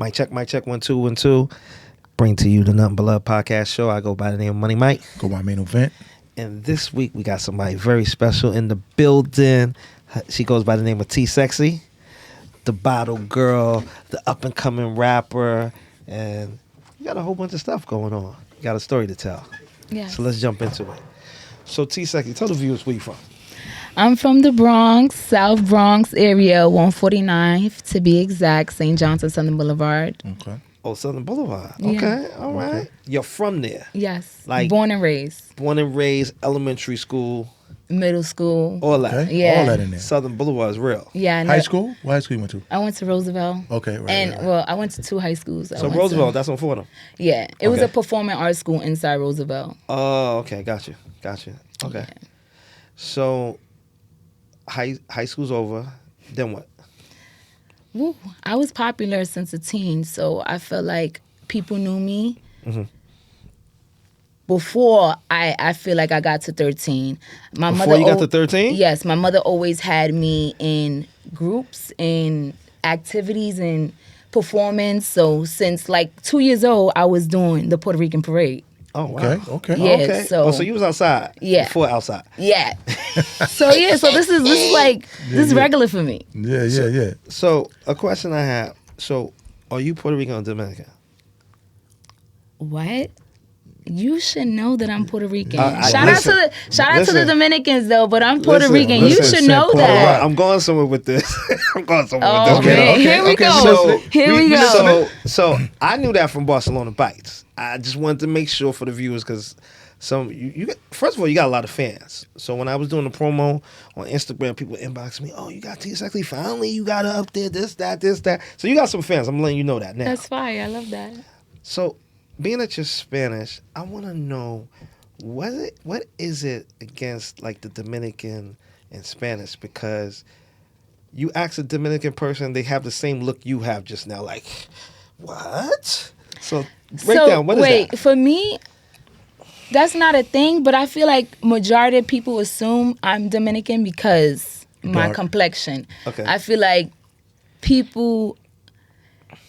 Mic check, 1 2 1 2. Bring to you the Nothing But Love podcast show. I go by the name of Money Mike. Go by Mainovent. And this week we got somebody very special in the building. She goes by the name of SEXIE, the bottle girl, the up and coming rapper, and you got a whole bunch of stuff going on. You got a story to tell. Yeah. So let's jump into it. So SEXIE, tell the viewers where you from. I'm from the Bronx, South Bronx area, 149th to be exact, St. John's Southern Boulevard. Okay. Oh, Southern Boulevard. Yeah. Okay, all right. Okay. You're from there. Yes. Like- born and raised. Born and raised, elementary school, Middle school. all that. Okay. Yeah. All that in there. Southern Boulevard is real. Yeah. High school? What high school you went to? I went to Roosevelt. Okay, right. And, right. well, I went to 2 high schools. So Roosevelt, that's on Fordham. Yeah. It was Okay. a performing arts school inside Roosevelt. Oh, okay, got you. Okay. Yeah. So high school's over. Then what? Woo. I was popular since a teen, so I felt like people knew me. Mm-hmm. Before I feel like I got to 13. Before you got to 13? Yes, my mother always had me in groups, in activities, and performance. So since like 2 years old, I was doing the Puerto Rican parade. Oh, wow. Okay. Yeah. Okay. so- so you was outside. Yeah. Before outside. Yeah. so this is like this is yeah. regular for me. Yeah. So a question I have. So are you Puerto Rican or Dominican? What? You should know that I'm Puerto Rican. Listen, Shout out to the Dominicans though, but I'm Puerto Listen, Rican. listen, You should said know Puerto that. Rican. I'm going somewhere with this. Oh with this. man, Okay, here we go. So Here we go. So I knew that from Barcelona Bites. I just wanted to make sure for the viewers because you first of all, you got a lot of fans. So when I was doing the promo on Instagram, people inboxed me, "Oh, you got SEXIE finally? You got her up there? This, that." So you got some fans. I'm letting you know that now. That's fire. I love that. So being that you're Spanish, I want to know what is it against like the Dominican and Spanish, because you ask a Dominican person, they have the same look you have just now. Like, what? So break down. What is that? For me, that's not a thing, but I feel like majority of people assume I'm Dominican because my Dark. complexion. Okay. I feel like people,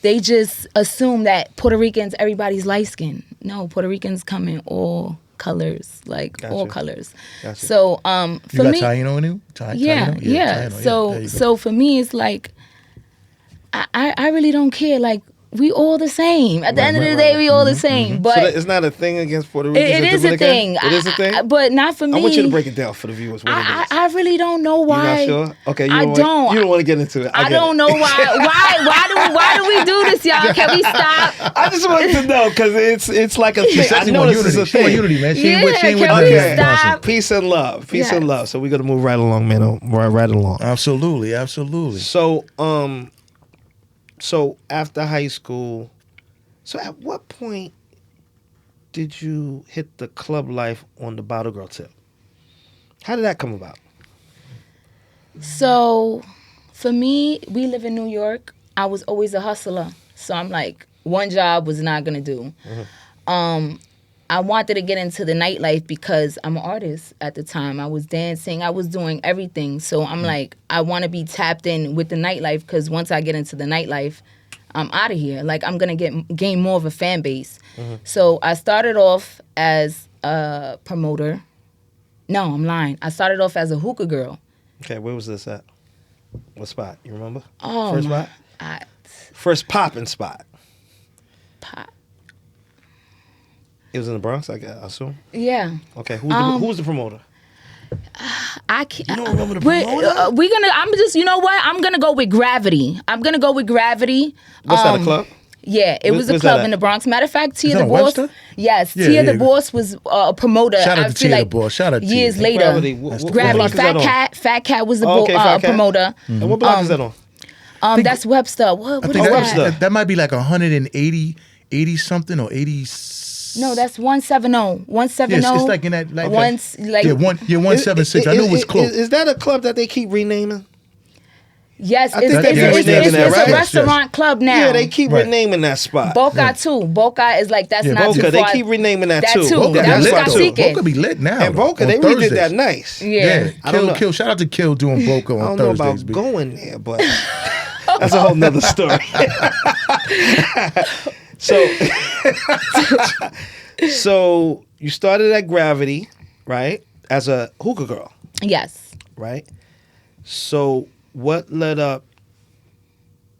they just assume that Puerto Ricans, everybody's light skinned. No, Puerto Ricans come in all colors, like all Gotcha. colors. Gotcha. So You for got me, Taino in you? yeah. Taino? There So you go. so for me, it's like I really don't care. Like we all the same. At the end of the day, we all the same. But So that it's not a thing against Puerto Ricans it and is a Dominican? thing. It is a thing? But not for me. I want you to break it down for the viewers what it is. I really don't know why. You're not sure? Okay, I don't. You don't want to get into it. I get don't it. know why. Why do we do this, y'all? Can we stop? I just wanted to know because it's like a thing. I SEXIE know want this is a unity. She want thing. unity, man. She Yeah, ain't with can we Dominican stop? person. Peace and love. Peace and Yes. love. So we're gonna move right along, man. Right along. Absolutely. So after high school, so at what point did you hit the club life on the bottle girl tip? How did that come about? So, for me, we live in New York. I was always a hustler. So I'm like, one job was not gonna do. I wanted to get into the nightlife because I'm an artist at the time. I was dancing, I was doing everything. So I'm like, I want to be tapped in with the nightlife because once I get into the nightlife, I'm out of here. Like I'm gonna gain more of a fan base. So I started off as a promoter. No, I'm lying. I started off as a hookah girl. Okay, where was this at? What spot? You remember? Oh, First my- spot? First popping spot. Pop. It was in the Bronx, I assume. Yeah. Okay, who was the promoter? I can't. You don't remember the promoter? I'm just. You know what? I'm gonna go with Gravity. What's that, a club? Yeah, it was a where's club that in at? the Bronx. Matter of fact, Tia that the on Boss. Webster? Yes, Yeah, Tia the yeah. Boss was a promoter. Shout out I to feel Tia the like Boss. Shout out to years Tia. later. Gravity. What Gravity. block is that on? Fat Cat was the Oh, okay, Fat Cat. promoter. And what block is that on? That's Webster. What I is think that? Webster. that might be like 180 something or 80. No, that's 170. 170. Yes, it's like in that like Once like yeah, 176. I knew it was close. Is that a club that they keep renaming? yes, I think it's, they it's, keep it's, renaming it's, that, it's right? a Yes, restaurant club now. Yeah, they keep Right. renaming that spot. Boca too. Boca is like that's Yeah, not Boca, too they far. keep renaming that That too. too. Boca, That that's was right too. Cacique. Boca be lit now. And Boca, on they redid Thursdays. that nice. Yeah. I don't know. Kill. Shout out to Kill doing Boca I on don't know Thursdays. about B. going there, but that's a whole nother story. So you started at Gravity, right? As a hookah girl, Yes. right? So what led up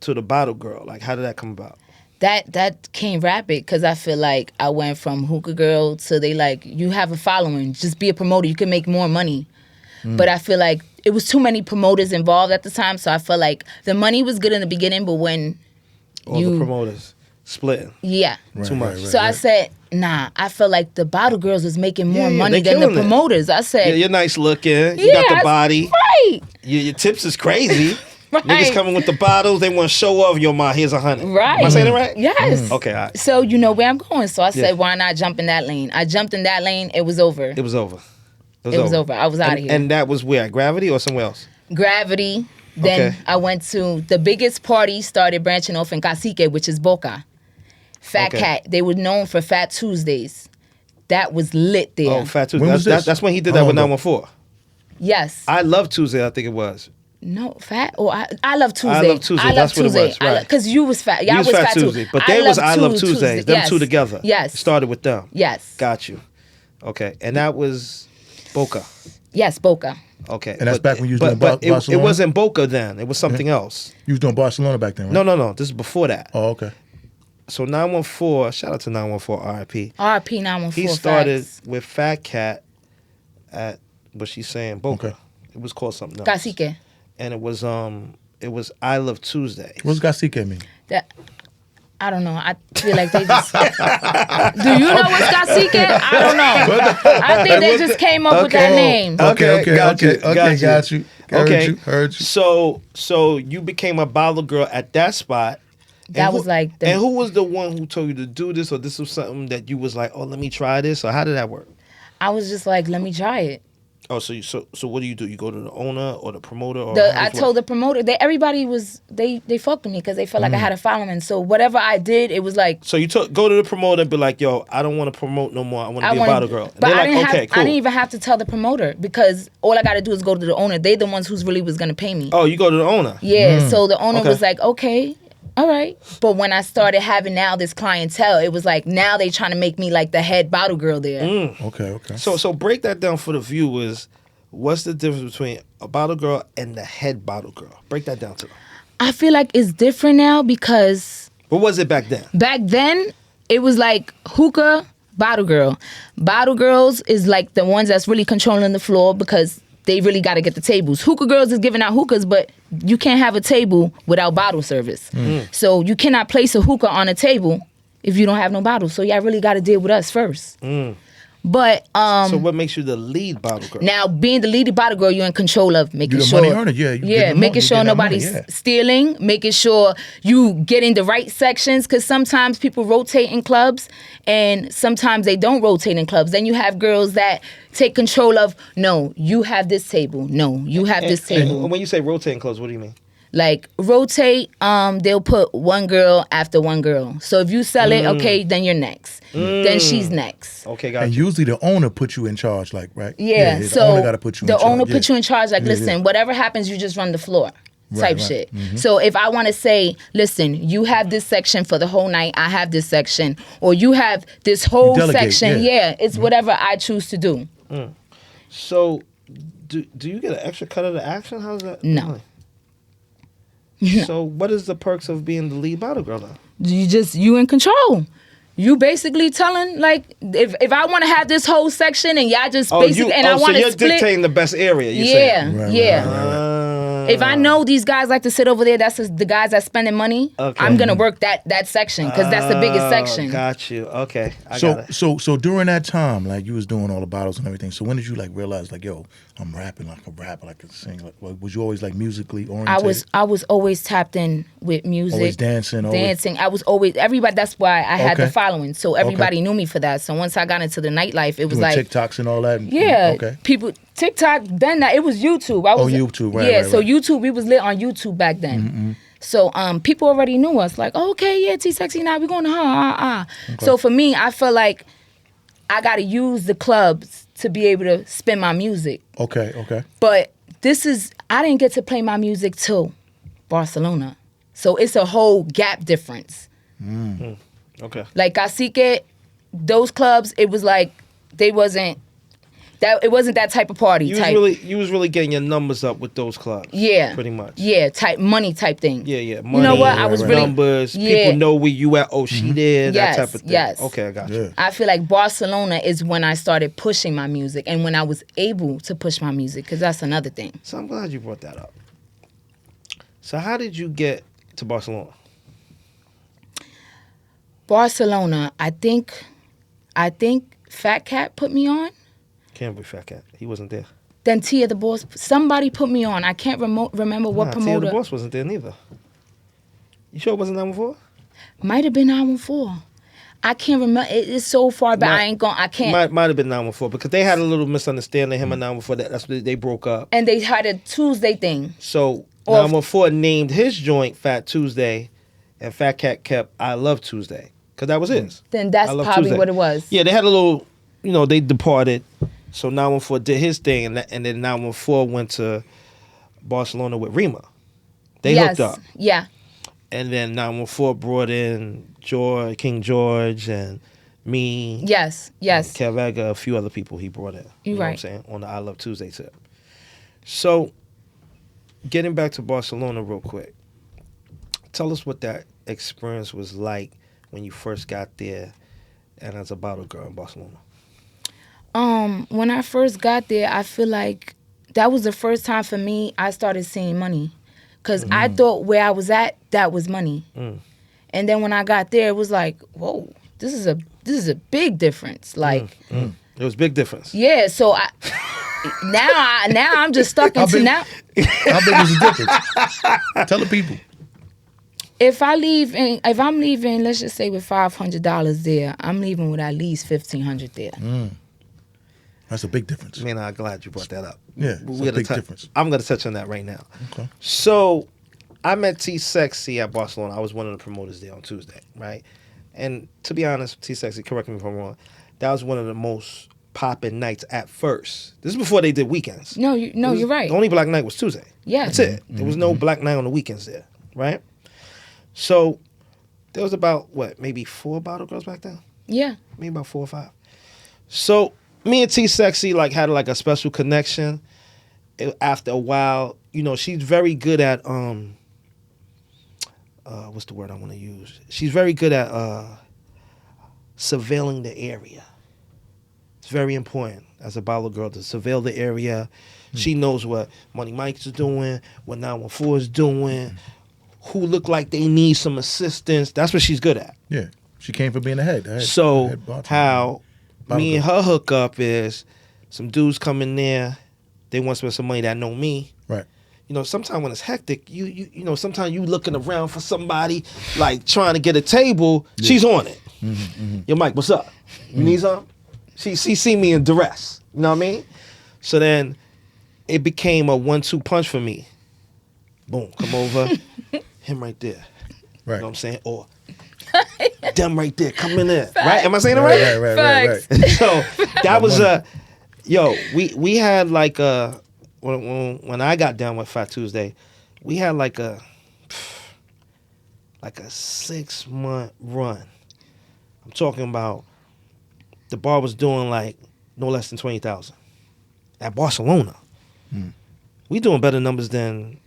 to the bottle girl? Like, how did that come about? That came rapid because I feel like I went from hookah girl to they like, you have a following, just be a promoter, you can make more money. But I feel like it was too many promoters involved at the time, so I felt like the money was good in the beginning, but when All the promoters splitting. yeah. Too much. So I said, nah, I felt like the bottle girls was making more Yeah, money they than the killing it. promoters. I said, Yeah, you're nice looking. You got the body. Right. Your tips is crazy. Right. Niggas coming with the bottles. They want to show off. Yo, ma, here's 100. Right. Am I saying it right? Yes. Okay, all right. So you know where I'm going. So I said, Yeah. why not jump in that lane? I jumped in that lane. It was over. It was over. It was over. I was out of here. And that was where? At Gravity or somewhere else? Gravity. Then Okay. I went to the biggest party, started branching off in Cacique, which is Boca. Fat Okay. Cat. They were known for Fat Tuesdays. That was lit there. Oh, Fat Tuesday. When was That's this? when he did How that with long ago? 914. Yes. I Love Tuesday, I think it was. No, Fat or I Love Tuesday. I Love Tuesday, that's what it was, right. Because you was fat. Yeah, You I was was Fat fat Tuesday. too. But they was I Love Tuesday. Tuesdays. Them Yes. two together. Yes. It started with them. Yes. Got you. Okay. And that was Boca. Yes, Boca. Okay. And that's back when you was doing but it Barcelona? wasn't Boca then. It was something else. You was doing Barcelona back then, right? No. This is before that. Oh, okay. So 914, shout out to 914 RIP. RP 914. He started facts. with Fat Cat at what she's saying, Boca. Okay. It was called something else. Cacique. And it was I Love Tuesday. What's Cacique mean? That I don't know. I feel like they just. Do you know what's Cacique? I don't know. I think they just came up with that name. Okay, got you. Got you. Okay. Heard you. So you became a bottle girl at that spot. That And was like the. And who was the one who told you to do this, or this was something that you was like, oh, let me try this, or how did that work? I was just like, let me try it. Oh, so what do? You go to the owner or the promoter? Or I told the promoter. Everybody was they fucked with me because they felt like I had a following. So whatever I did, it was like. So you go to the promoter and be like, yo, I don't want to promote no more. I want to be a bottle girl. And But they're I like, didn't okay, have. cool. I didn't even have to tell the promoter because all I got to do is go to the owner. They the ones who's really was gonna pay me. Oh, you go to the owner. Yeah. So the owner Okay. was like, okay. All right. But when I started having now this clientele, it was like now they trying to make me like the head bottle girl there. Okay. So break that down for the viewers. What's the difference between a bottle girl and the head bottle girl? Break that down to them. I feel like it's different now because What was it back then? back then it was like hookah, bottle girl. Bottle girls is like the ones that's really controlling the floor because they really got to get the tables. Hookah girls is giving out hookahs, but you can't have a table without bottle service. So you cannot place a hookah on a table if you don't have no bottle. So y'all really got to deal with us first. But So what makes you the lead bottle girl? now being the lead bottle girl, you're in control of making You the sure, money earner, yeah, you get the money, making you sure get that money, nobody's yeah. stealing, making sure you get in the right sections. Because sometimes people rotate in clubs, and sometimes they don't rotate in clubs. Then you have girls that take control of. No, you have this table. No, you have this table. And when you say rotating clothes, what do you mean? Like rotate, they'll put one girl after one girl. So if you sell it, okay, then you're next. Then she's next. Okay, got And you. usually the owner puts you in charge, like, right? Yeah, the so owner got to put you in the charge. owner put you in charge. Like, Yeah, listen, yeah. whatever happens, you just run the floor. Type right. shit. So if I want to say, listen, you have this section for the whole night, I have this section, or you have this whole delegate, section, yeah. it's whatever I choose to do. So do you get an extra cut of the action? How's that? No. going? So what is the perks of being the lead bottle girl though? You in control. You basically telling like if I want to have this whole section and y'all just basically and I want so to you're split. dictating the best area. You're Yeah, saying. Right, yeah. If I know these guys like to sit over there, that's the guys that's spending money. Okay. I'm gonna work that section because that's the biggest section. Got you. Okay, I got it. So during that time, like you was doing all the bottles and everything. So when did you like realize like, yo, I'm rapping like a rapper, like I can sing? Like, was you always like musically oriented? I was always tapped in with music. Always dancing. Dancing. I was always everybody. That's why I had the Okay. following. So everybody knew me for that. So once I got into the nightlife, it was Doing like TikToks and all that. yeah, Okay. people TikTok. Then that it was YouTube. I was YouTube, right, Yeah, right, so right. YouTube. We was lit on YouTube back then. So people already knew us. Like, oh, okay, yeah, T-Sexy, now we going to So for me, I feel like I got to use the clubs to be able to spin my music. Okay. But I didn't get to play my music till Barcelona. So it's a whole gap difference. Okay. Like Cacique, those clubs, it was like it wasn't that type of party. You was really getting your numbers up with those clubs. Yeah. Pretty much. Yeah, money type thing. Yeah. Money, you know what? I was really numbers. Yeah. People know where you at. Oh, she there. Yes, That type of thing. yes. Okay, I got you. Yeah. I feel like Barcelona is when I started pushing my music and when I was able to push my music, because that's another thing. So I'm glad you brought that up. So how did you get to Barcelona? Barcelona, I think Fat Cat put me on. Can't be Fat Cat. He wasn't there. Then Tia the Boss, somebody put me on. I can't remember what Tia promoter. the Boss wasn't there neither. You sure it wasn't 914? Might have been 914. I can't remember. It's so far back. I can't. Might have been 914 because they had a little misunderstanding. Him and 914. That's what they broke up. And they had a Tuesday thing. So 914 named his joint Fat Tuesday, and Fat Cat kept I Love Tuesday because that was his. Then that's probably Tuesday. what it was. Yeah, they had a little. They departed. So 914 did his thing, and then 914 went to Barcelona with Rima. They hooked up. Yeah. And then 914 brought in King George, and me. Yes. Kev Vega, a few other people he brought in. You know what I'm saying? On the I Love Tuesday tip. So, getting back to Barcelona real quick. Tell us what that experience was like when you first got there and as a bottle girl in Barcelona. When I first got there, I feel like that was the first time for me I started seeing money. Because I thought where I was at, that was money. And then when I got there, it was like, whoa, this is a big difference. Like, It was a big difference. yeah. So now I'm just stuck into now. How big is the difference? Tell the people. If I'm leaving, let's just say with $500 there, I'm leaving with at least $1,500 there. That's a big difference. Man, I'm glad you brought that up. Yeah, it's a big difference. I'm going to touch on that right now. Okay. So, I met T-Sexy at Barcelona. I was one of the promoters there on Tuesday, right? And to be honest, T-Sexy, correct me if I'm wrong, that was one of the most popping nights at first. This is before they did weekends. You're right. The only black night was Tuesday. Yeah. That's it. There was no black night on the weekends there, right? So, there was about, maybe 4 bottle girls back then? Yeah. Maybe about 4 or 5. So, me and T-Sexy had a special connection. After a while, she's very good at what's the word I want to use? She's very good at surveilling the area. It's very important as a bottle girl to surveil the area. She knows what Money Mike's is doing, what 914 is doing, who look like they need some assistance. That's what she's good at. Yeah, she came from being a head. So how me and her hook up is some dudes come in there, they want to spend some money that know me. Right. Sometimes when it's hectic, sometimes you looking around for somebody like trying to get a table. Yeah. She's on it. Yo, Mike, what's up? You need something? She see me in duress. You know what I mean? So then it became a 1-2 punch for me. Boom, come over. Him right there. Right. You know what I'm saying? Or them right there, come in there. Right? Am I saying it right? Right. So that was we had like a when I got down with Fat Tuesday, we had like a 6-month run. I'm talking about the bar was doing like no less than 20,000 at Barcelona. We doing better numbers than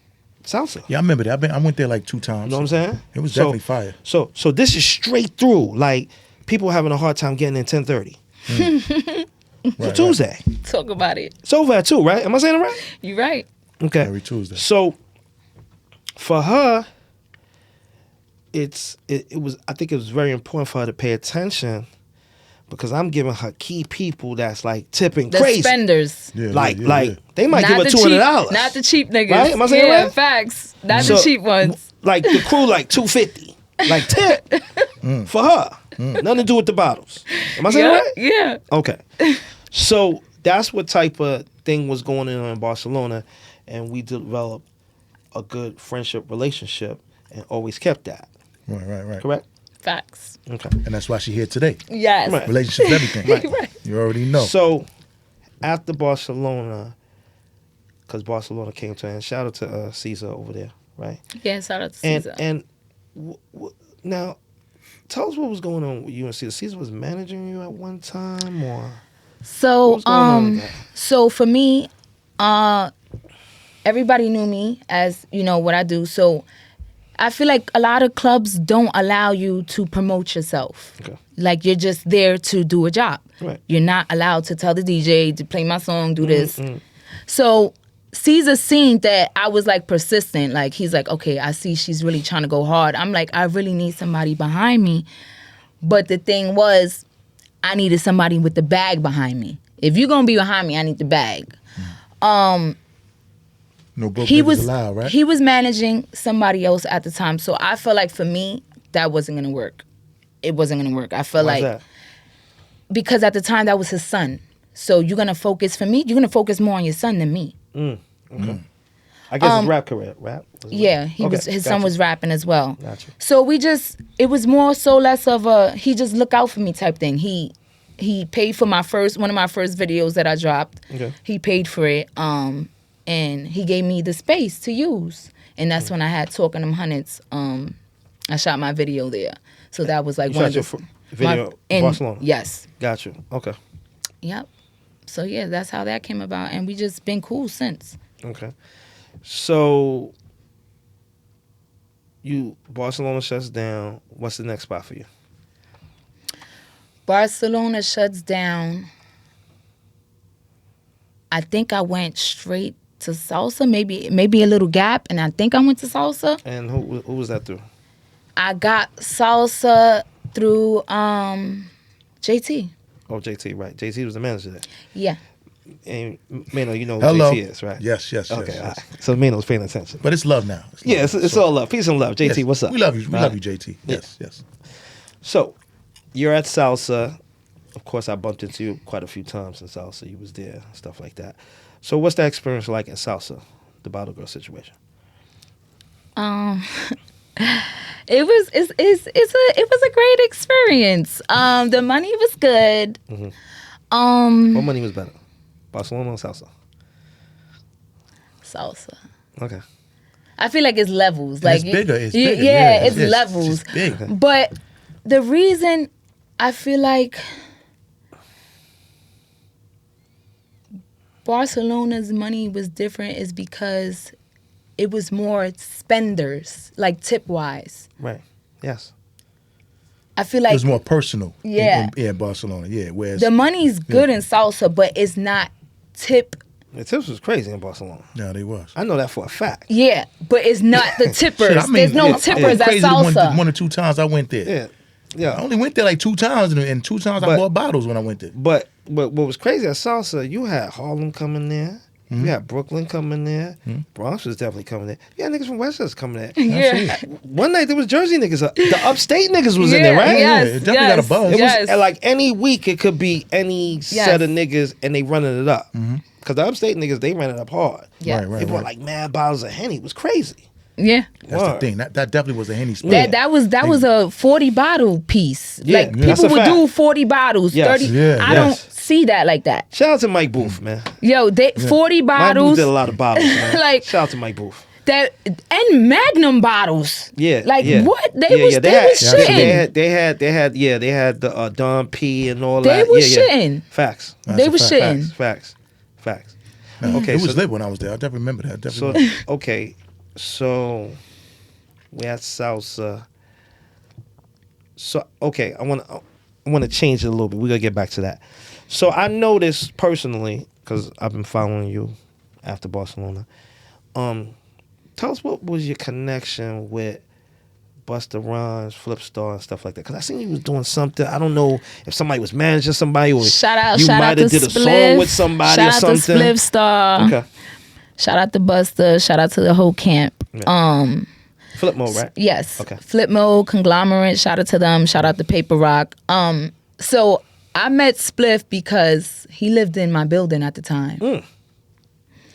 Salsa. Yeah, I remember that. I went there like 2 times. You know what I'm saying? It was definitely fire. So this is straight through. Like people having a hard time getting in 10:30. For Tuesday. Talk about it. It's over at 2, right? Am I saying it right? You're right. Okay. Every Tuesday. So for her, I think it was very important for her to pay attention because I'm giving her key people that's like tipping the crazy. Spenders. Yeah, they might give her $200. Not the cheap niggas. Right? Am I saying right? Facts. Not the cheap ones. Like the crew like $250. Like tip for her. Nothing to do with the bottles. Am I saying right? Yeah. Okay. So that's what type of thing was going on in Barcelona, and we developed a good friendship relationship and always kept that. Right. Correct? Facts. Okay. And that's why she's here today. Yes. Right. Relationships, everything. Right. You already know. So after Barcelona, because Barcelona came to an end, shout out to Caesar over there, right? Yeah, shout out to Caesar. And now, tell us what was going on with you and Caesar. Caesar was managing you at one time, or So, what was going on with that? so for me, everybody knew me as, you know, what I do. So I feel like a lot of clubs don't allow you to promote yourself. Okay. Like, you're just there to do a job. Right. You're not allowed to tell the DJ to play my song, do this. So Caesar seen that I was like persistent. Like, he's like, okay, I see she's really trying to go hard. I'm like, I really need somebody behind me. But the thing was, I needed somebody with the bag behind me. If you're gonna be behind me, I need the bag. No broke He niggas was allowed, right? he was managing somebody else at the time, so I felt like for me that wasn't gonna work. It wasn't gonna work. I felt Why's like that? because at the time that was his son. So you're gonna focus for me. You're gonna focus more on your son than me. Okay. I guess his rap career, rap. Was Yeah, he was. His son was rapping as well. Gotcha. So it was more so less of a he just look out for me type thing. He paid for one of my first videos that I dropped. Okay. He paid for it. And he gave me the space to use. And that's when I had Talking Them Hundreds. I shot my video there. So that was like You one shot of your the video in Barcelona? Yes. Got you. Okay. Yep. So yeah, that's how that came about, and we just been cool since. Okay. So Barcelona shuts down. What's the next spot for you? Barcelona shuts down. I think I went straight to Salsa, maybe a little gap, and I think I went to Salsa. And who was that through? I got Salsa through JT. Oh, JT, right. JT was the manager there. Yeah. And Mano, you know who Hello. JT is, right? Yes. Okay, yes. all right. So Mano's paying attention. But it's love now. Yeah, it's all love. Peace and love. JT, Yes. what's up? We love you. We All love right. you, JT. Yes. So, you're at Salsa. Of course, I bumped into you quite a few times in Salsa. You was there, stuff like that. So, what's that experience like in Salsa, the bottle girl situation? It was a great experience. The money was good. What money was better, Barcelona or Salsa? Salsa. Okay. I feel like it's levels. And Like it's bigger. It's yeah, bigger. yeah, it's Yes, levels. It's big. But the reason I feel like Barcelona's money was different is because it was more spenders, like tip wise. Right. Yes. I feel It like was more personal. Yeah. In Barcelona. Yeah. Whereas the money's good in salsa, but it's not tip. The tips was crazy in Barcelona. no, they was. I know that for a fact. Yeah, but it's not the tippers. Shit, I mean, There's no yeah, I tippers went at crazy the salsa. one or two times I went there. Yeah. Yeah. I only went there like 2 times, and 2 times I But- bought bottles when I went there. But what was crazy at Salsa, you had Harlem coming there. You had Brooklyn coming there. Bronx was definitely coming there. You had niggas from Westchester coming there. Yeah. One night there was Jersey nniggas. The upstate niggas was in there, right? Yes, Yeah, it definitely got a buzz. It was yes. like any week it could be any set of niggas and they running it up. Because the upstate niggas, they ran it up hard. Yeah. Right. They brought like mad bottles of Henny. It was crazy. Yeah. That's Word. the thing. That definitely was a Henny spot. That was a 40 bottle piece. Yeah, Like that's people a would fact. do 40 bottles, Yes. 30. Yeah, I yes. don't see that like that. Shout out to Mike Booth, man. Yo, 40 Mike Booth bottles did a lot of bottles, man. Like- Shout out to Mike Booth. that and Magnum bottles. Yeah, Like yeah. what? They was shitting. They had the Don P and all They that. was yeah. shitting. Facts. They a was fact. shitting. Facts. Okay, it was so lit when I was there. I definitely remember that. I definitely So remember. okay, so we had salsa. So okay, I want to change it a little bit. We're gonna get back to that. So I noticed personally, because I've been following you after Barcelona. Tell us what was your connection with Busta Rhymes, Flipstar, and stuff like that. Because I seen you was doing something. I don't know if somebody was managing somebody or Shout out you to might have did a song Spliff. with somebody Shout or out something. to Flipstar. Okay. Shout out to Busta. Shout out to the whole camp. Flip mode, right? Yes. Okay. Flip Mode, Conglomerate, shout out to them, shout out to Paper Rock. So I met Spliff because he lived in my building at the time. This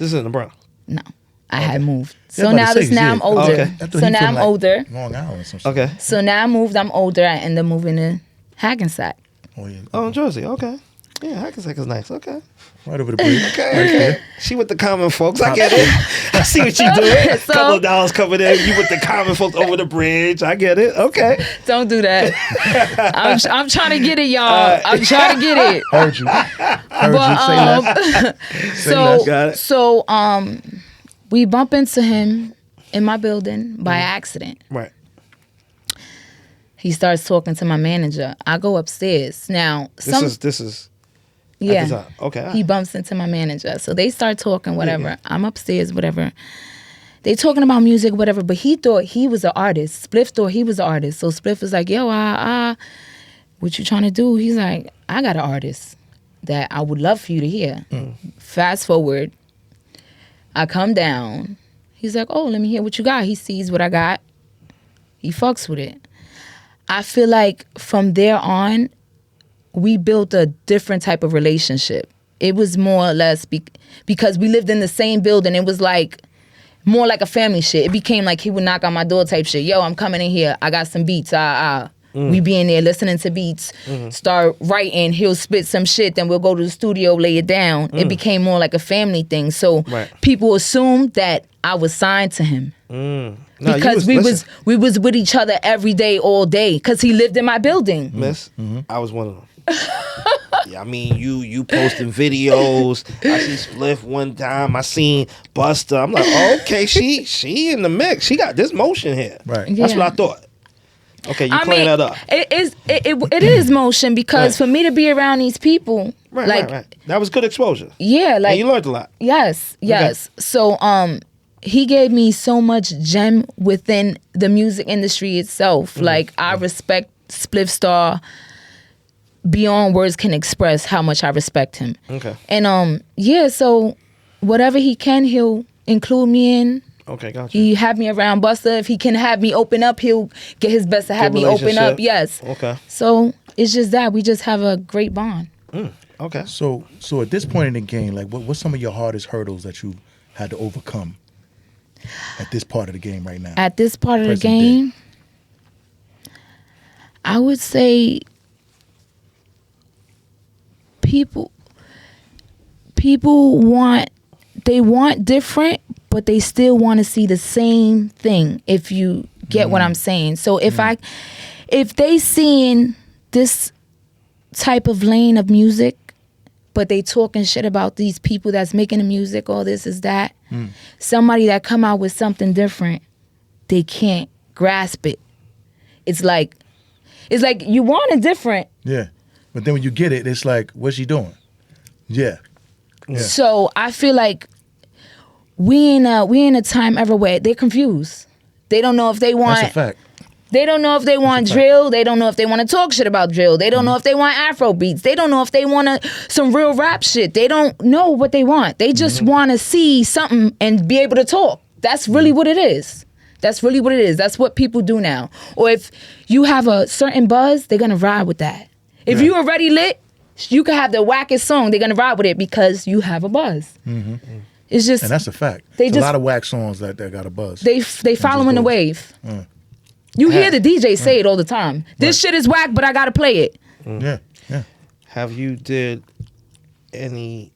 is in the Bronx. No, I had moved. Yeah, So I'm now about to say, I'm yeah. older. Oh, okay. I thought So he now from, I'm like, older. Long Island or some shit. Okay. So now I moved, I'm older. I end up moving to Hackensack. Oh, yeah. Oh, in Jersey. Okay. Yeah, Hackensack nice. Okay. Right over the bridge. Okay. She with the common folks. I get it. I see what you doing. So- Couple of dollars coming in. You with the common folks over the bridge. I get it. Okay. Don't do that. I'm trying to get it, y'all. I'm trying to get it. Heard you. Heard you. Say less. Got it. So we bump into him in my building by accident. Right. He starts talking to my manager. I go upstairs. Now, This is yeah. at the time. Okay. He bumps into my manager. So they start talking, whatever. Yeah. I'm upstairs, whatever. They talking about music, whatever. But he thought he was an artist. Spliff thought he was an artist. So Spliff was like, yo, what you trying to do? He's like, I got an artist that I would love for you to hear. Fast forward. I come down. He's like, oh, let me hear what you got. He sees what I got. He fucks with it. I feel like from there on, we built a different type of relationship. It was more or less because we lived in the same building. It was like more like a family shit. It became like he would knock on my door type shit. Yo, I'm coming in here. I got some beats. We be in there listening to beats, start writing. He'll spit some shit. Then we'll go to the studio, lay it down. It became more like a family thing. So people assumed that I was signed to him. No, because we was with each other every day, all day, because he lived in my building. Miss, I was one of them. Yeah, I mean, you posting videos. I see Spliff one time. I seen Buster. I'm like, oh, okay, she in the mix. She got this motion here. Right. That's what I thought. Okay, you clean that up. It is motion because for me to be around these people, right. That was good exposure. Yeah, like and you learned a lot. Yes. Okay. So he gave me so much gem within the music industry itself. Like I respect Spliff Star beyond words can express how much I respect him. Okay. And so whatever he can, he'll include me in. Okay, gotcha. He had me around Buster. If he can have me open up, he'll get his best to have me open up. Yes. Okay. So it's just that we just have a great bond. Okay. So at this point in the game, like what's some of your hardest hurdles that you had to overcome at this part of the game right now? At this part of the game, I would say people want different, but they still want to see the same thing, if you get what I'm saying. So if they seeing this type of lane of music, but they talking shit about these people that's making the music, all this is that, somebody that come out with something different, they can't grasp it. It's like you want it different. Yeah. But then when you get it, it's like, what's she doing? Yeah. So I feel like we in a time ever where they're confused. They don't know if they want. That's a fact. They don't know if they want drill. They don't know if they want to talk shit about drill. They don't know if they want Afro beats. They don't know if they want some real rap shit. They don't know what they want. They just want to see something and be able to talk. That's really what it is. That's really what it is. That's what people do now. Or if you have a certain buzz, they're gonna ride with that. If you already lit, you can have the wackest song. They're gonna ride with it because you have a buzz. It's just, and that's a fact. There's a lot of whack songs that got a buzz. They following the wave. You hear the DJ say it all the time. This shit is whack, but I gotta play it. Yeah. Have you did any?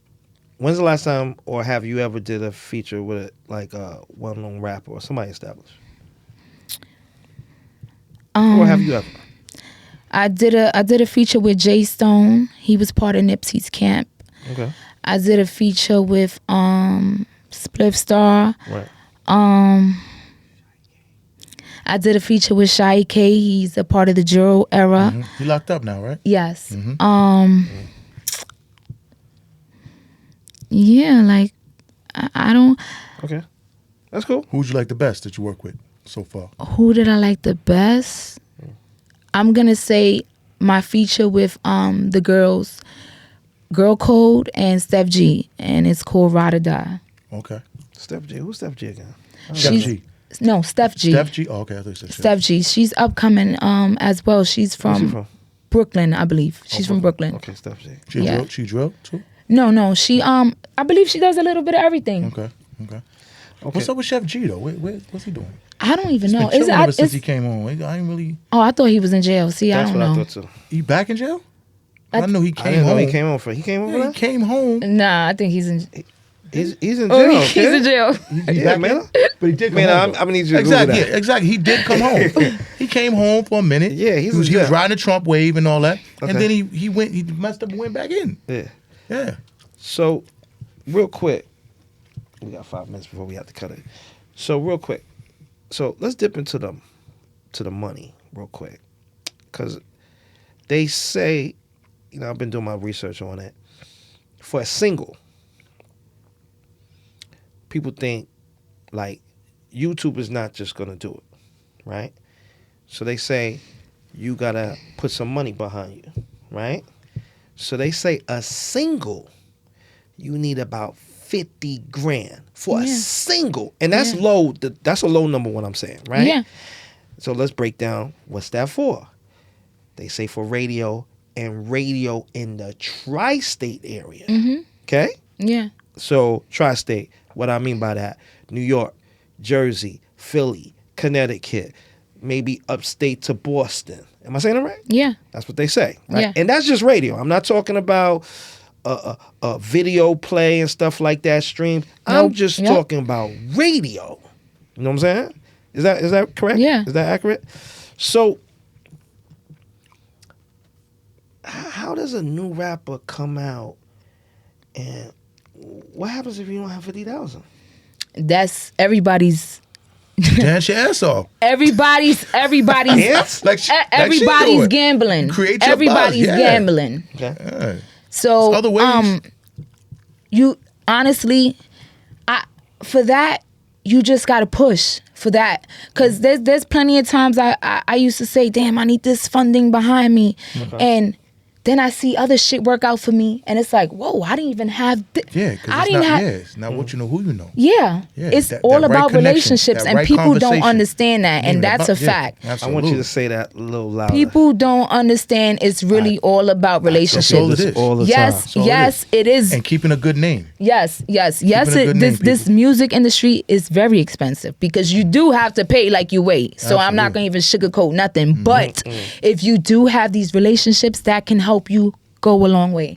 When's the last time, or have you ever did a feature with like a well-known rapper or somebody established? Or have you ever? I did a feature with Jay Stone. He was part of Nipsey's camp. Okay. I did a feature with Spliff Star. Right. I did a feature with Shy K. He's a part of the Juro era. He locked up now, right? Yes. Yeah, like I don't. Okay, that's cool. Who would you like the best that you work with so far? Who did I like the best? I'm gonna say my feature with the girls, Girl Code and Steph G, and it's called Ride or Die. Okay. Steph G. Who's Steph G again? Steph G. No, Steph G. Steph G. Oh, okay, I thought you said Steph G. She's upcoming as well. She's from Brooklyn, I believe. She's from Brooklyn. Okay, Steph G. She drill too? No. She I believe she does a little bit of everything. Okay. What's up with Chef G though? What's he doing? I don't even know. He's been chilling ever since he came on. I ain't really. Oh, I thought he was in jail. See, That's I don't know. I thought too. He back in jail? I know he I came didn't know home. he came home for. He came home for He that. came home. Nah, I think he's in. He's in jail. Oh, he's in jail. He's Yeah, back man. in, but he did come Man, home. I'm gonna need you to exactly, Google that. exactly. He did come home. He came home for a minute. Yeah, he was in jail. riding the Trump wave and all that, Okay. and then he went. He messed up and went back in. Yeah. Yeah. So, real quick, we got 5 minutes before we have to cut it. So, real quick, let's dip into the money real quick, because they say, I've been doing my research on it. For a single, people think like YouTube is not just gonna do it, right? So they say you gotta put some money behind you, right? So they say a single, you need about 50 grand for a single, and that's low. That's a low number. What I'm saying, right? Yeah. So let's break down what's that for. They say for radio and radio in the tri-state area. Mm-hmm. Okay. Yeah. So tri-state. What I mean by that: New York, Jersey, Philly, Connecticut, maybe upstate to Boston. Am I saying it right? Yeah. That's what they say, right? Yeah. And that's just radio. I'm not talking about a video play and stuff like that, stream. I'm Nope. just Yep. talking about radio. You know what I'm saying? Is that correct? Yeah. Is that accurate? So, how does a new rapper come out, and what happens if you don't have 50,000? That's everybody's. Dance your ass off. Everybody's. Yes? Like she do Everybody's it. gambling. Create your Everybody's buzz, yeah. gambling. Okay. Yeah. So, There's other ways. You honestly, for that, you just gotta push for that, because there's plenty of times I used to say, damn, I need this funding behind me, and then I see other shit work out for me, and it's like, whoa, I didn't even have Yeah, because I didn't have. it's not what you know, who you know. Yeah, Yeah, it's that all right about connection, relationships, that and right people don't conversation. understand that, and Yeah, that's a yeah, fact. I absolutely. want you to say that a little louder. People don't understand it's really all about relationships. all it is. all the time. Yes, all it yes, it is. And keeping a good name. Yes. a good name, This music industry is very expensive, because you do have to pay like you weigh. So I'm not Absolutely. gonna even sugarcoat nothing. But if you do have these relationships, that can help you go a long way.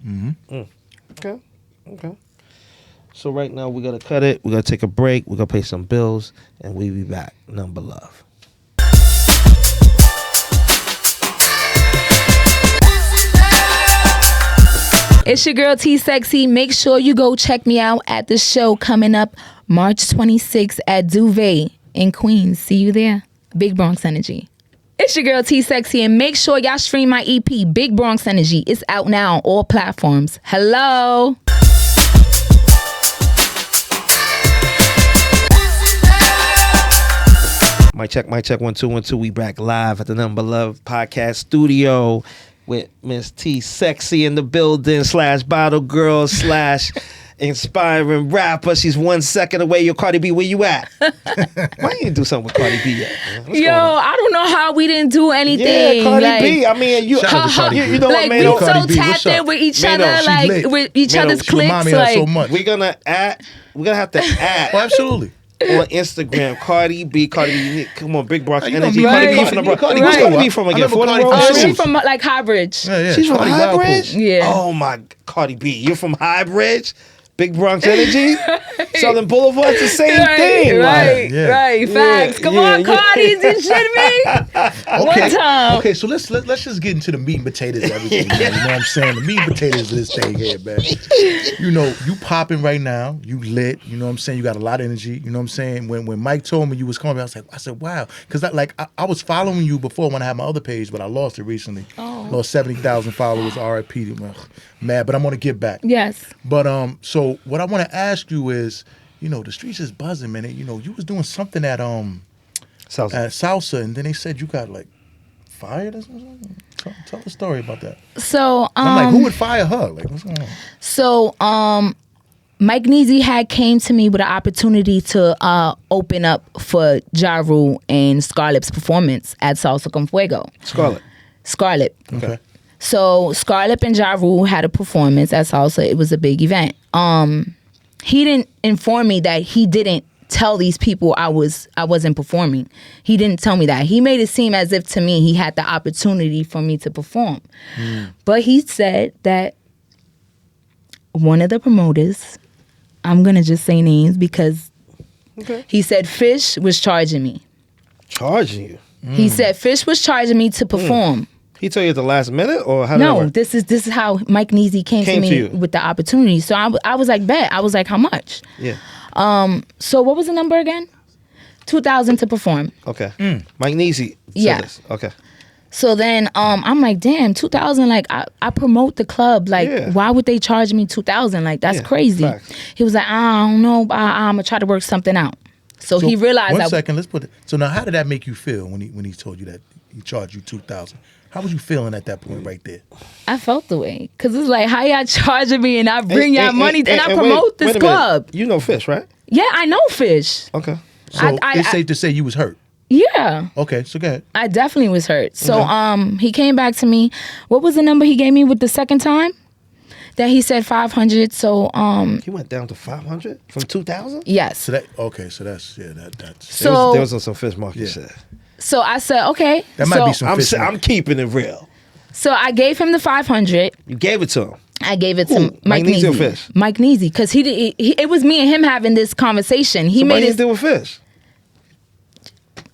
Okay. So right now we gotta cut it. We gotta take a break. We gotta pay some bills, and we be back. NuttinButLuv. It's your girl T Sexy. Make sure you go check me out at the show coming up March 26th at Duvet in Queens. See you there. Big Bronx Energy. It's your girl T Sexy, and make sure y'all stream my EP, Big Bronx Energy. It's out now on all platforms. Hello. Mic check 1 2 1 2. We back live at the NuttinButLuv podcast studio with Miss T Sexy in the building / bottle girl / inspiring rapper. She's 1 second away. Yo, Cardi B, where you at? Why you do something with Cardi B yet? Man? What's Yo, going on? I don't know how we didn't do anything. Yeah, Cardi like, B. I mean, you Shout out to Cardi B. know like what, we Mano? so Cardi B, what's tapped in up? with each Mano, other, she like lit. with each Mano, other's she clicks. remind me of that Like, so much. We're gonna have to add Oh, absolutely. on Instagram, Cardi B. Come on, Big Bronx You know Energy. me, Cardi B right, from the Cardi Bronx. B, Where's Cardi Cardi B B from I again? remember 41 Cardi B. oh, Shoes? she from like Highbridge. Yeah, She's from Cardi Wild Highbridge? Cool. Yeah. Oh my, Cardi B. You're from Highbridge? Big Bronx Energy? Southern Boulevard? It's the same thing. Right, Yeah. right. Facts. Come on, Cardi, you shitting me? One time. Okay, so let's just get into the meat and potatoes of everything, man. You know what I'm saying? The meat and potatoes of this thing here, man. You know, you popping right now, you lit, you know what I'm saying? You got a lot of energy, you know what I'm saying? When Mike told me you was coming, I said, wow. Because I was following you before when I had my other page, but I lost it recently. Oh. Lost 70,000 followers, RIP. Mad, but I'm gonna get back. Yes. But so what I want to ask you is, you know, the streets is buzzing, man. You know, you was doing something at Salsa, and then they said you got like fired or something. Tell the story about that. So I'm like, who would fire her? Like, what's going on? So Mike Neezy had came to me with an opportunity to open up for Ja Rule and Scarlett's performance at Salsa con Fuego. Scarlett. Okay. So Scarlett and Ja Rule had a performance at Salsa. It was a big event. He didn't inform me that he didn't tell these people I wasn't performing. He didn't tell me that. He made it seem as if to me he had the opportunity for me to perform. But he said that one of the promoters, I'm gonna just say names because he said Fish was charging me. Charging you? He said Fish was charging me to perform. He told you at the last minute, or how did that No, work? this is how Mike Neasy came to me you. with the opportunity. So I was like, bet. I was like, how much? Yeah. So what was the number again? 2,000 to perform. Okay. Mike Neasy said Yeah. this. Okay. So then I'm like, damn, 2,000. Like I promote the club. Like why would they charge me 2,000? Like that's crazy. Facts. He was like, I don't know. I'm gonna try to work something out. So he realized. One second, let's put it. So now, how did that make you feel when he told you that he charged you 2,000? How was you feeling at that point right there? I felt the way, cause it's like, how y'all charging me and I bring y'all money and I wait, promote this wait a club. minute. You know Fish, right? Yeah, I know Fish. Okay. So it's safe to say you was hurt. Yeah. Okay, so go ahead. I definitely was hurt. So he came back to me. What was the number he gave me with the second time? That he said 500. So He went down to 500 from 2,000? yes. So that's that's So There was some Fish market shit. so I said, okay. that might be some fish. I'm keeping it real. So I gave him the 500. You gave it to him. I gave it to Who? Mike Mike Neasy or Neasy. Fish? Mike Neasy, because it was me and him having this conversation. He So why made you it. didn't deal with Fish?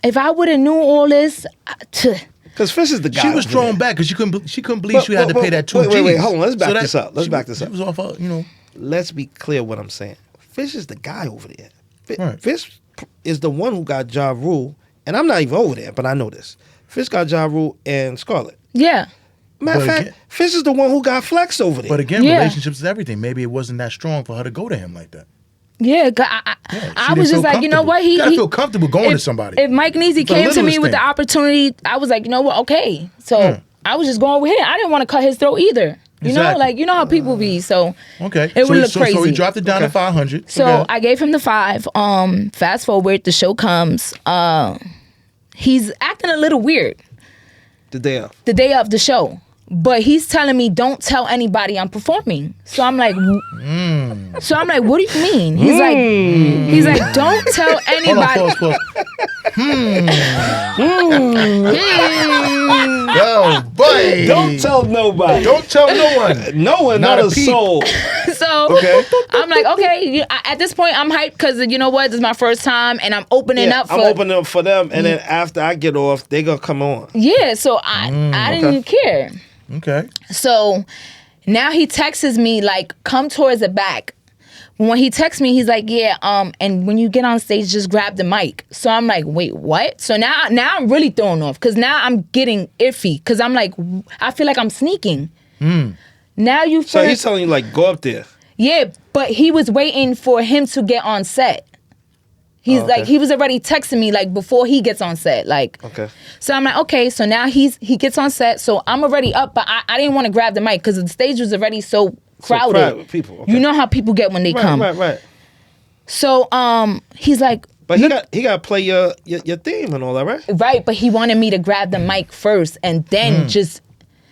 If I would have knew all this, Because Fish is the guy. She was over drawn there. back because she couldn't believe she had to pay that 2 G's. Wait, hold on. Let's back So this up. Let's back this up. She was off her, you know. Let's be clear what I'm saying. Fish is the guy over there. Right. Fish is the one who got Ja Rule, and I'm not even over there, but I know this. Fish got Ja Rule and Scarlett. yeah. Matter of But fact, again- Fish is the one who got Flex over there. But again, Yeah. relationships is everything. Maybe it wasn't that strong for her to go to him like that. Yeah, 'cause Yeah, she I didn't was feel just like, you know comfortable. what? You gotta feel comfortable going to somebody. If Mike Neasy The came to me littlest with the thing. opportunity, I was like, you know what? Okay. So I was just going with him. I didn't want to cut his throat either. You know, Exactly. like, you know how people be. So Okay. it would look So crazy. he dropped it down to 500. So go ahead. I gave him the 5. Fast forward, the show comes. He's acting a little weird the day of. the day of the show. But he's telling me, don't tell anybody I'm performing. So I'm like, what do you mean? He's like, don't tell Hold on, anybody. pause. Yo, boy. Don't tell nobody. Don't tell no one. No one, Not not, a a peep. soul. So Okay. I'm like, okay. At this point, I'm hyped because you know what? This is my first time, and I'm opening up for. I'm opening up for them, and then after I get off, they gonna come on. Yeah. So I didn't even care. Okay. So now he texts me like, come towards the back. When he texts me, he's like, yeah, and when you get on stage, just grab the mic. So I'm like, wait, what? So now I'm really thrown off because now I'm getting iffy because I'm like, I feel like I'm sneaking. Now you So feel he's telling you like, go up there. yeah, but he was waiting for him to get on set. He's okay. like, he was already texting me like before he gets on set. Like, Okay. so I'm like, okay, so now he gets on set. So I'm already up, but I didn't want to grab the mic because the stage was already so crowded. crowded with people, okay. You know how people get when they come. Right. So he's like, But he got to play your theme and all that, right? right, but he wanted me to grab the mic first and then just.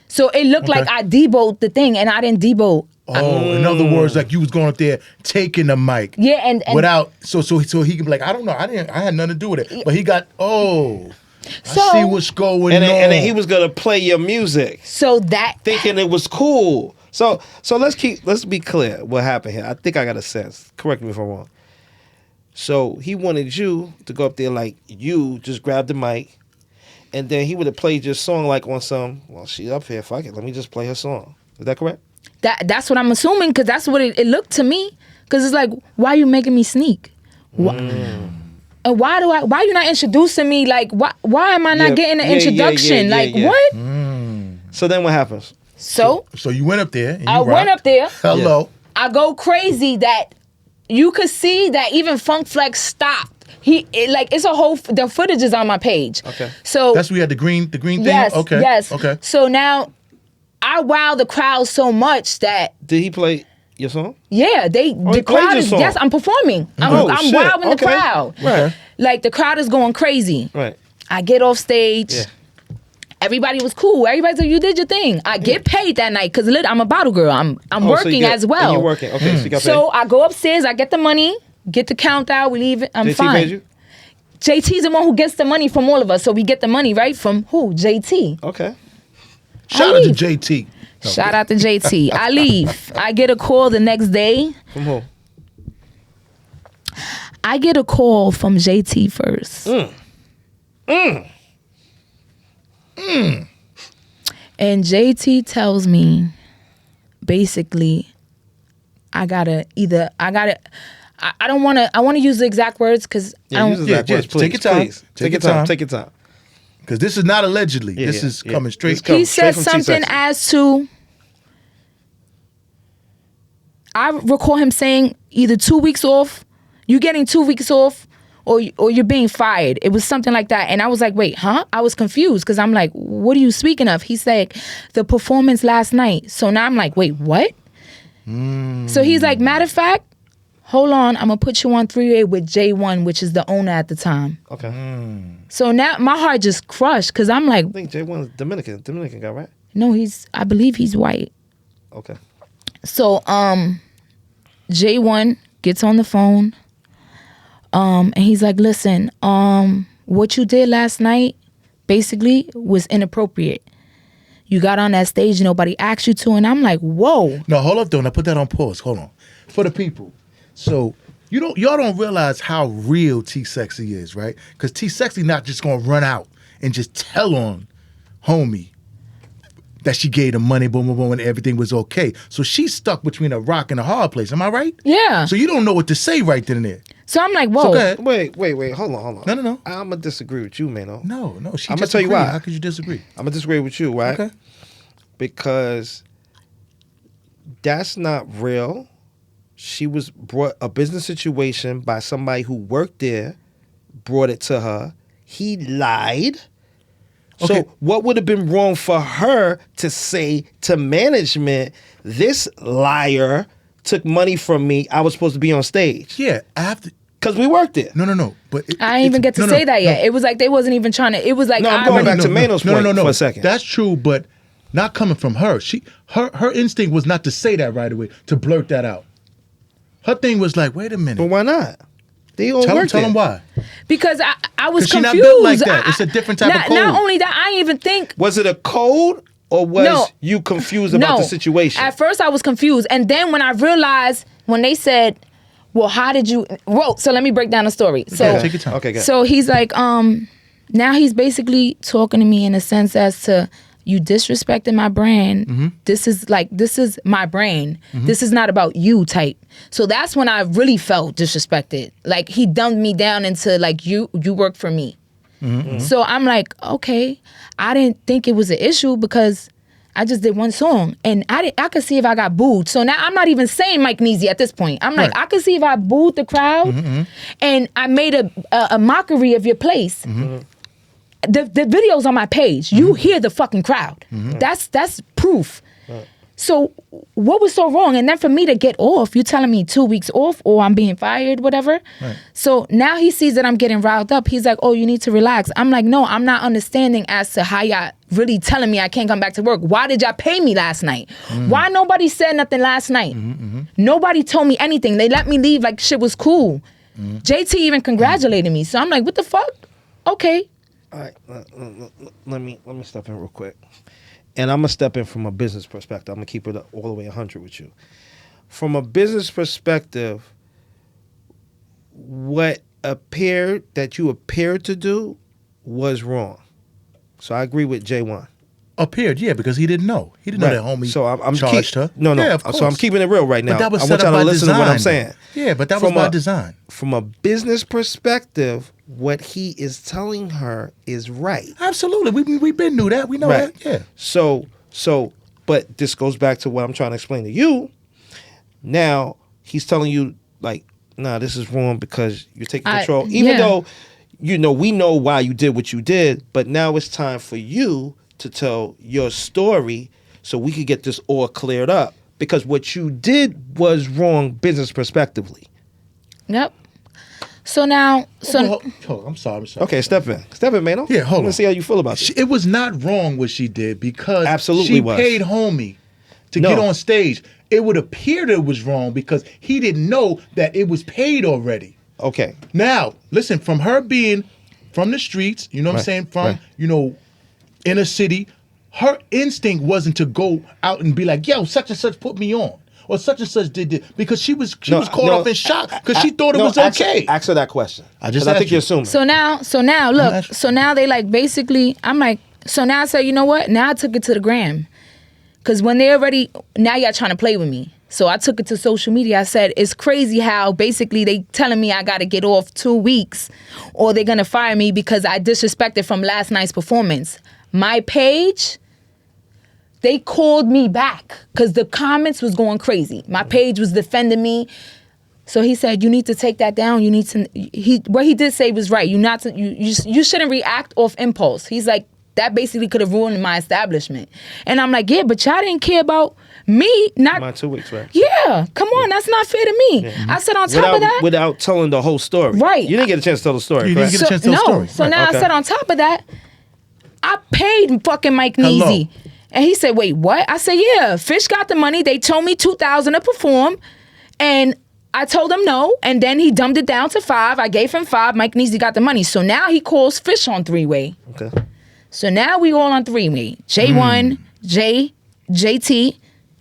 So it looked like I deboed the thing and I didn't debo. Oh, in other words, like you was going up there taking the mic. Yeah, and without so he can be like, I don't know, I had nothing to do with it. But he got I So- see what's going And on. then he was gonna play your music, so that thinking it was cool. So let's be clear what happened here. I think I got a sense. Correct me if I'm wrong. So he wanted you to go up there like you just grab the mic, and then he would have played your song like on some. Well, she's up here. Fuck it. Let me just play her song. Is that correct? That's what I'm assuming because that's what it looked to me. Because it's like, why are you making me sneak? And why you not introducing me? Like, why am I not getting an introduction? Yeah. What? So then what happens? So you went up there. And I you went rocked. up there. Hello. I go crazy that you could see that even Funk Flex stopped. It's a whole. The footage is on my page. Okay. So That's where you had the green thing. yes, Okay. yes. Okay. So now I wowed the crowd so much that Did he play your song? yeah, the he played crowd your is song. yes, I'm performing. Oh, I'm shit. wowing the Okay. crowd. Right. Like the crowd is going crazy. Right. I get off stage. Yeah. Everybody was cool. Everybody's like, you did your thing. I get paid that night because I'm a bottle girl. I'm Oh, so working you get- as well. and you're working. Okay. So you got So I go upstairs. I get the money. get the count out, we leave it, I'm JT fine. paid you? JT's the one who gets the money from all of us. So we get the money, right? From who? JT. Okay. Shout out to JT. No, Shout out to JT. I leave. I get a call the next day. From who? I get a call from JT first. And JT tells me, basically, I don't want to. I want to use the exact words because I don't. use the exact words, please. Take your time. Please. Take your time. Take your time. Because this is not allegedly. This is coming straight. This He said from something T-Sexy. as to. I recall him saying either 2 weeks off, you getting 2 weeks off, or you're being fired. It was something like that, and I was like, wait, huh? I was confused because I'm like, what are you speaking of? He said the performance last night. So now I'm like, wait, what? So he's like, matter of fact, hold on, I'm gonna put you on 3-way with J1, which is the owner at the time. Okay. So now my heart just crushed because I'm like, I think J1 is Dominican. Dominican guy, right? no, I believe he's white. Okay. So J1 gets on the phone, and he's like, listen, what you did last night basically was inappropriate. You got on that stage, nobody asked you to, and I'm like, whoa. No, hold up, though. Now put that on pause. Hold on. For the people. So y'all don't realize how real T-Sexy is, right? Because T-Sexy not just gonna run out and just tell on homie that she gave the money, boom, boom, boom, and everything was okay. So she's stuck between a rock and a hard place. Am I right? Yeah. So you don't know what to say right then and there. So I'm like, So whoa. go ahead. Wait. Hold on. No. I'm gonna disagree with you, Mano. No. She I'ma tell you disagreed. why. How could you disagree? I'm gonna disagree with you, right? Okay. Because that's not real. She was brought a business situation by somebody who worked there, brought it to her. He lied. Okay. So what would have been wrong for her to say to management, this liar took money from me. I was supposed to be on stage. Yeah, after. Because we worked there. No. But I didn't even get to say that yet. It was like they wasn't even trying to. It was like No, I'm I going already- back to Mano's point for a second. That's true, but not coming from her. Her instinct was not to say that right away, to blurt that out. Her thing was like, wait a minute. But why not? They all Tell worked there. them why. because I was 'Cause she not confused. built like that. It's a different type of not, code. Not only that, I didn't even think. Was it a code or was No. you confused about the situation? At first, I was confused, and then when I realized when they said, "Well, how did you?" Well, so let me break down the story. So, Yeah, take your time. Okay, good. so he's like, now he's basically talking to me in a sense as to you disrespecting my brand. Mm-hmm. This is my brand. This is not about you type. So that's when I really felt disrespected. Like he dumped me down into like you work for me. Mm-hmm. So I'm like, okay, I didn't think it was an issue because I just did one song and I could see if I got booed. So now I'm not even saying Mike Neezy at this point. I'm like, Right. I could see if I booed the crowd and I made a mockery of your place. The video's on my page. You hear the fucking crowd. That's proof. So what was so wrong? And then for me to get off, you telling me 2 weeks off or I'm being fired, whatever. Right. So now he sees that I'm getting riled up. He's like, oh, you need to relax. I'm like, no, I'm not understanding as to how y'all really telling me I can't come back to work. Why did y'all pay me last night? Why nobody said nothing last night? Nobody told me anything. They let me leave like shit was cool. JT even congratulated me. So I'm like, what the fuck? Okay. All right, let me step in real quick. And I'm going to step in from a business perspective. I'm going to keep it all the way 100 with you. From a business perspective, what you appeared to do was wrong. So I agree with J1. Appeared, yeah, because he didn't know. He didn't know that homie So I'm charged her. No. Yeah, of course. So I'm keeping it real right now. But that was I set want y'all up to by listen design. to what I'm saying. Yeah, but that was by design. From a business perspective, what he is telling her is right. Absolutely. We been knew that. We know Right. that. Yeah. So, but this goes back to what I'm trying to explain to you. Now, he's telling you, like, nah, this is wrong because you're taking control. Even though, we know why you did what you did, but now it's time for you to tell your story so we could get this all cleared up. Because what you did was wrong business perspectively. Yep. So now, Hold on, I'm sorry. Okay, step in, Mano. Yeah, hold I on. want to see how you feel about this. It was not wrong what she did because Absolutely she was. paid homie to No. get on stage. it would appear that it was wrong because he didn't know that it was paid already. Okay. Now, listen, from her being from the streets, you know what I'm saying, from, inner city, her instinct wasn't to go out and be like, yo, such and such put me on. Or such and such did this. Because she was caught off in shock because she thought it was okay. Ask her that question. I think you're assuming. So now, look. So now they like basically, I'm like, so now I said, you know what? Now I took it to the gram. Because when they already, now y'all trying to play with me. So I took it to social media. I said, it's crazy how basically they telling me I got to get off 2 weeks or they're going to fire me because I disrespected from last night's performance. My page, they called me back because the comments was going crazy. My page was defending me. So he said, you need to take that down. You need to, what he did say was right. You shouldn't react off impulse. He's like, that basically could have ruined my establishment. And I'm like, yeah, but y'all didn't care about me. Not my 2 weeks, right? Yeah, come on, that's not fair to me. Yeah. I said on top of that. Without telling the whole story. Right. You didn't get a chance to tell the story, You didn't get a chance to tell the story. So now I said on top of that, I paid fucking Mike Neezy. And he said, wait, what? I said, yeah, Fish got the money. They told me $2,000 to perform. And I told him no. And then he dumbed it down to $5. I gave him $5. Mike Neezy got the money. So now he calls Fish on three-way. Okay. So now we all on three-way. J1, J, JT,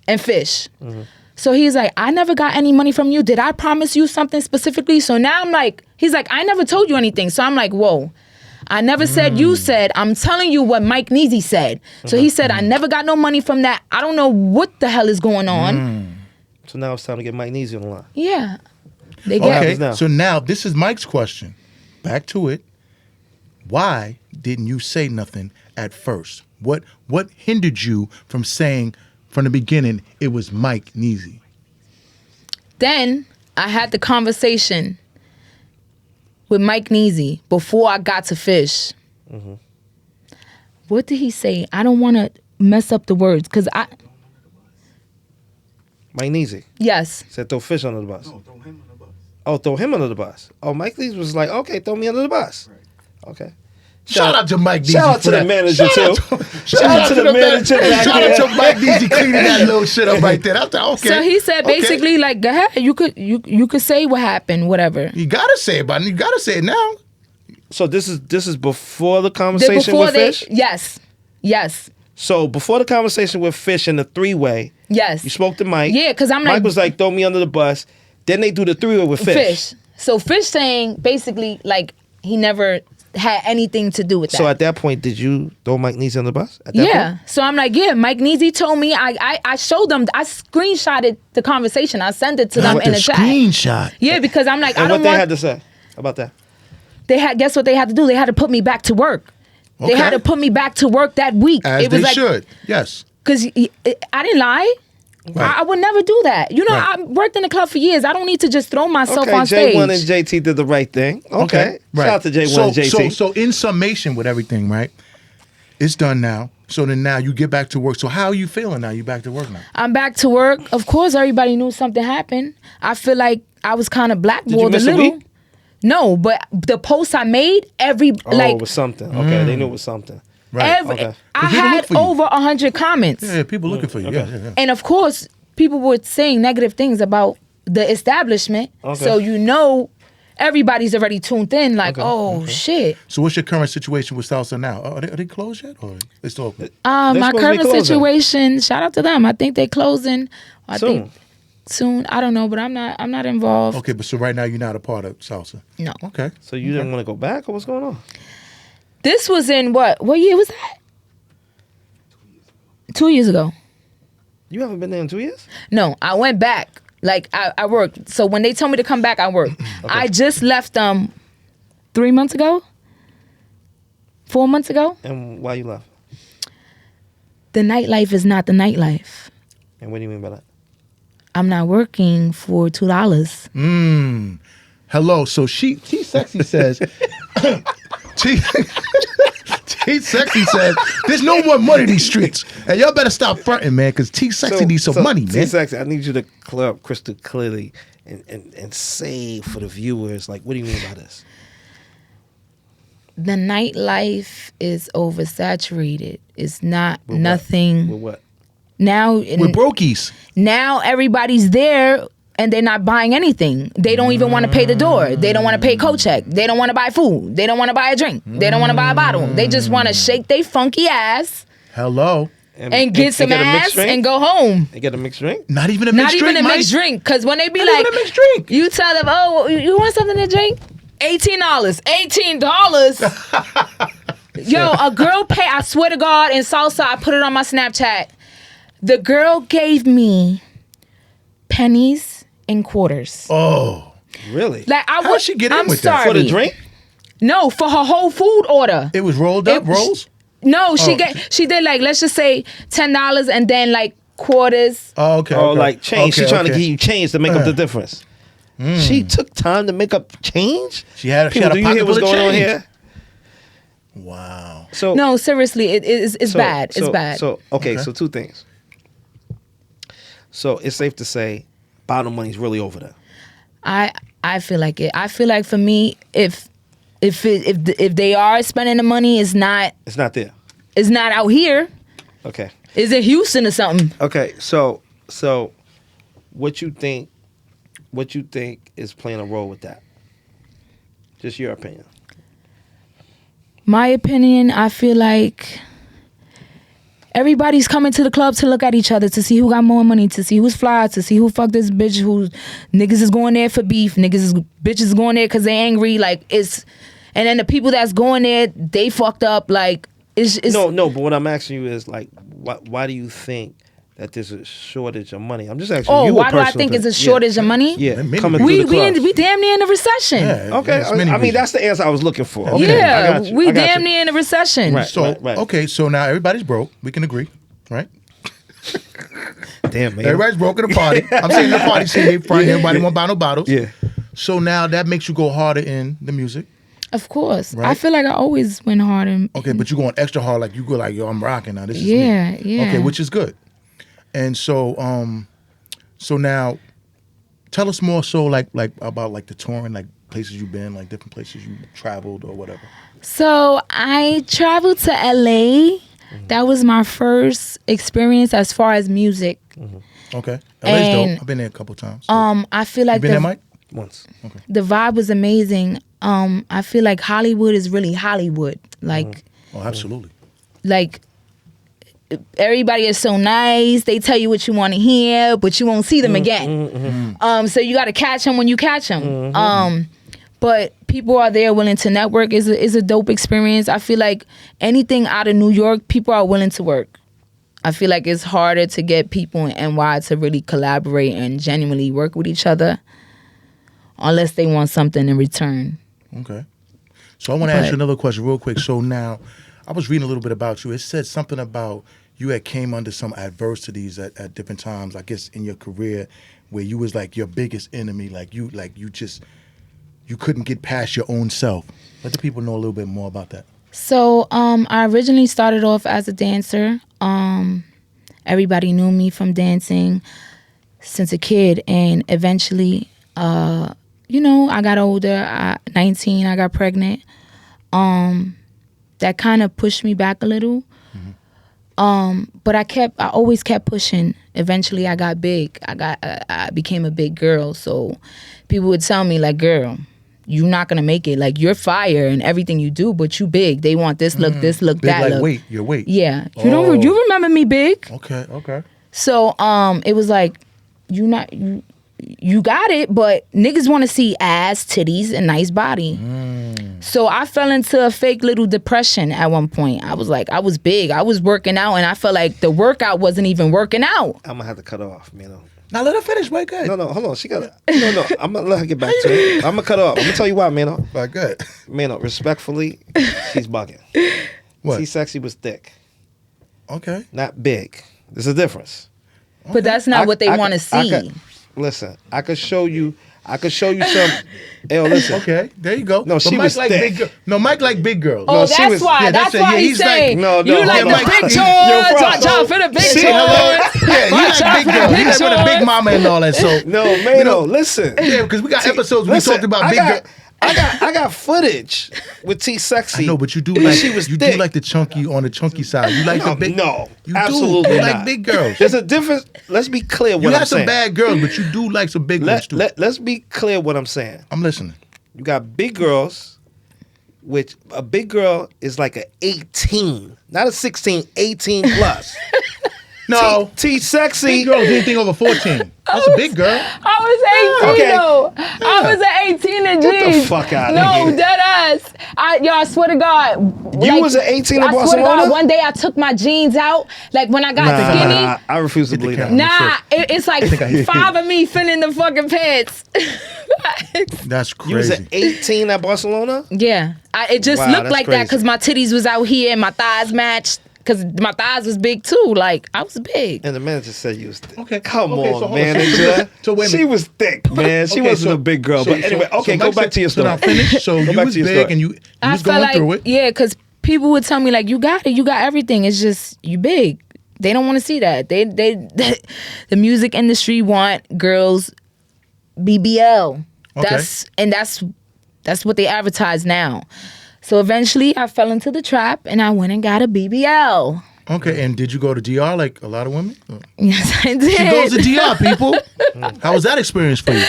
and Fish. Mm-hmm. So he's like, I never got any money from you. Did I promise you something specifically? So now I'm like, he's like, I never told you anything. So I'm like, whoa. I never said you said. I'm telling you what Mike Neezy said. So he said, I never got no money from that. I don't know what the hell is going on. So now it's time to get Mike Neezy on the line. Yeah. Okay, so now this is Mike's question. Back to it. Why didn't you say nothing at first? What hindered you from saying from the beginning it was Mike Neezy? Then I had the conversation with Mike Neezy before I got to Fish. Mm-hmm. What did he say? I don't want to mess up the words because Mike Neezy? Yes. Said throw Fish under the bus. No, throw him under the bus. Oh, throw him under the bus. Oh, Mike Neezy was like, okay, throw me under the bus. Right. Okay. Shout out to Mike Neezy. Shout out to the manager, too. Shout out to the manager. Shout out to Mike Neezy cleaning that little shit up right there. I thought, okay. So he said basically, like, go ahead. You could say what happened, whatever. You gotta say it, but you gotta say it now. So this is before the conversation with Fish? Yes. So before the conversation with Fish in the three-way, yes, you spoke to Mike. Yeah, because Mike was like, throw me under the bus. Then they do the three-way with Fish. So Fish saying basically like he never had anything to do with that. So at that point, did you throw Mike Neezy on the bus? At that point? So I'm like, yeah, Mike Neezy told me. I showed them. I screenshotted the conversation. I sent it to them in the chat. Screenshot. Yeah, because I'm like, and I don't what they had to say about that? Guess what they had to do? They had to put me back to work. Okay. They had to put me back to work that week. As they should. Yes. Because I didn't lie. Right. I would never do that. You know, I worked in the club for years. I don't need to just throw myself on stage. J1 and JT did the right thing. Okay. Right. Shout out to J1 and JT. So in summation with everything, right? It's done now. So then now you get back to work. So how are you feeling now? You back to work now? I'm back to work. Of course, everybody knew something happened. I feel like I was kind of blackballed a little. A week? No, but the posts I made, it was something. Okay, they knew it was something. Right. I had over 100 comments. Yeah, people looking for you. Okay. Yeah. And of course, people were saying negative things about the establishment. Okay. So you know everybody's already tuned in like, shit. So what's your current situation with Salsa now? Are they closed yet? Or they still open? My current situation, shout out to them. I think they're closing. Soon. I don't know, but I'm not involved. Okay, but so right now you're not a part of Salsa? No. Okay. So you didn't want to go back, or what's going on? This was in what year was that? 2 years ago. You haven't been there in 2 years? No, I went back. Like I worked. So when they told me to come back, I worked. Okay. I just left 3 months ago. 4 months ago. And why you left? The nightlife is not the nightlife. And what do you mean by that? I'm not working for $2. Hello. So T Sexy says T Sexy says there's no more money in these streets. And y'all better stop fronting, man, because T Sexy needs some money, man. T Sexy, I need you to clear up crystal clearly and say for the viewers, like, what do you mean by this? The nightlife is oversaturated. It's not nothing. With what? Now With brokies. Now everybody's there and they're not buying anything. They don't even want to pay the door. They don't want to pay co-check. They don't want to buy food. They don't want to buy a drink. They don't want to buy a bottle. They just want to shake their funky ass Hello. and get some get a mixed ass drink? and go home. And get a mixed drink? Not even a mixed Not drink, even a Mike? mixed drink. Because when they be Not like, even a mixed drink. you tell them, oh, you want something to drink? $18. $18. Yo, a girl pay, I swear to God, in Salsa, I put it on my Snapchat. The girl gave me pennies and quarters. Oh. Really? Like I How'd was, she get in I'm with that? sorry. For the drink? No, for her whole food order. It was rolled up, It- rolls? No, she Oh. she did like, let's just say $10 and then like quarters. Oh, okay. Oh, okay. like change. Okay, She's trying to okay. give you change to make up the difference. She took time to make up change? She had People, a do you hear pocket what's full of going on change. here? Wow. So No, seriously, it's so- bad. It's so- bad. So okay, Okay. so two things. So it's safe to say bottle money's really over there. I feel like it. I feel like for me, if they are spending the money, it's not It's not there. out here. Okay. Is it Houston or something? Okay. So what you think is playing a role with that? Just your opinion. My opinion, I feel like everybody's coming to the club to look at each other, to see who got more money, to see who's fly, to see who fucked this bitch, who niggas is going there for beef, bitches is going there because they angry. Like it's, and then the people that's going there, they fucked up. Like it's No, but what I'm asking you is like, why do you think that there's a shortage of money? I'm just asking Oh, you. why do I think it's a shortage of money? Yeah, Maybe. coming We through the clubs. we damn near in a recession. Yeah, Okay, it's many I mean reasons. that's the answer I was looking for. Okay, Yeah, I got you. we I got damn you. near in a recession. Right. So, right. okay, so now everybody's broke. We can agree, right? Damn man. Everybody's broke at the party. I'm saying the party scene, they front, everybody want to buy no bottles. Yeah. So now that makes you go harder in the music. Of course. Right. I feel like I always went hard and Okay, but you going extra hard, like you go like, yo, I'm rocking now. This is Yeah, me. yeah. Okay, which is good. And so, so now, tell us more so like about like the touring, like places you've been, like different places you traveled or whatever. So I traveled to LA. That was my first experience as far as music. Okay, LA's And, dope. I've been there a couple times. So. I feel You like been there, Mike? Once. the vibe was amazing. I feel like Hollywood is really Hollywood. Like Oh, absolutely. like everybody is so nice. They tell you what you want to hear, but you won't see them again. So you got to catch them when you catch them. But people are there willing to network. Is a dope experience. I feel like anything out of New York, people are willing to work. I feel like it's harder to get people in NY to really collaborate and genuinely work with each other unless they want something in return. Okay. So I want to ask But- you another question real quick. So now, I was reading a little bit about you. It said something about you had came under some adversities at different times, I guess, in your career, where you was like your biggest enemy. You couldn't get past your own self. Let the people know a little bit more about that. So I originally started off as a dancer. Everybody knew me from dancing since a kid, and eventually, I got older. 19, I got pregnant. That kind of pushed me back a little. But I always kept pushing. Eventually, I got big. I became a big girl. So people would tell me, like, girl, you're not gonna make it. Like, you're fire in everything you do, but you big. They want this look, Big that like look. weight, your weight. Yeah, Oh. you remember me big. Okay. So it was like, you got it, but niggas want to see ass, titties, and nice body. So I fell into a fake little depression at one point. I was like, I was big, I was working out, and I felt like the workout wasn't even working out. I'm gonna have to cut off, man. Now let her finish. Wait, good. No, hold on. She got no. I'm gonna let her get back to it. I'm gonna cut her off. I'm gonna tell you why, man. Right, good. Man, respectfully, she's bugging. What? See, sexy was thick, Okay. not big. There's a difference. But that's not what they want to see. Listen, I could show you some. Yo, listen. Okay, there you go. No, But she Mike was like thick. big girl. No, Mike like big girls. Oh, No, she that's was- why. yeah, that's that's it. why Yeah, he's he's like- saying No, you hold like on. the big You're George. from- Watch out for the big See, George. Yeah, he Watch out like big for the girls. He big like with a big George. mama and all that. So No, man, no, listen. yeah, because we got episodes we Listen, talked about I big got- girls. I got footage with T Sexy. I know, but you do and like she was you thick. do like the chunky on the chunky side. You like the big. No, you absolutely do. You not. like big girls. There's a difference. Let's be clear what You I'm got some saying. bad girls, but you do like some big ones too. Let's be clear what I'm saying. I'm listening. You got big girls, which a big girl is like a 18, not a 16, 18 plus. No, T Sexy. big girls anything over 14. That's a big girl. I was 18 Okay. though. I was an 18 in Get the jeans. fuck outta No, here. dead ass. I swear to God. You was an 18 in I swear to Barcelona? God, one day I took my jeans out. Like when I got skinny. Nah, I refuse to Hit the believe that. camera. Nah, it's like think I hit 5 of me fitting in the fucking pants. That's You was crazy. an 18 at Barcelona? Yeah, it just Wow, looked that's like that crazy. because my titties was out here and my thighs matched because my thighs was big too. Like I was big. And the manager said you was thick. Okay. Come Okay, on, so hold on. manager. So wait a She minute. was thick, man. She Okay, wasn't so- a big girl. so- but anyway, so- okay, so go Mike back said- to your So story. now finish. So Go you back was to your big story. and you I was felt going like through it. yeah, because people would tell me like you got it, you got everything. It's just you big. They don't want to see that. They the music industry want girls BBL. Okay. That's what they advertise now. So eventually I fell into the trap and I went and got a BBL. Okay, and did you go to DR like a lot of women? Yes, I did. She goes to DR, people. How was that experience for you?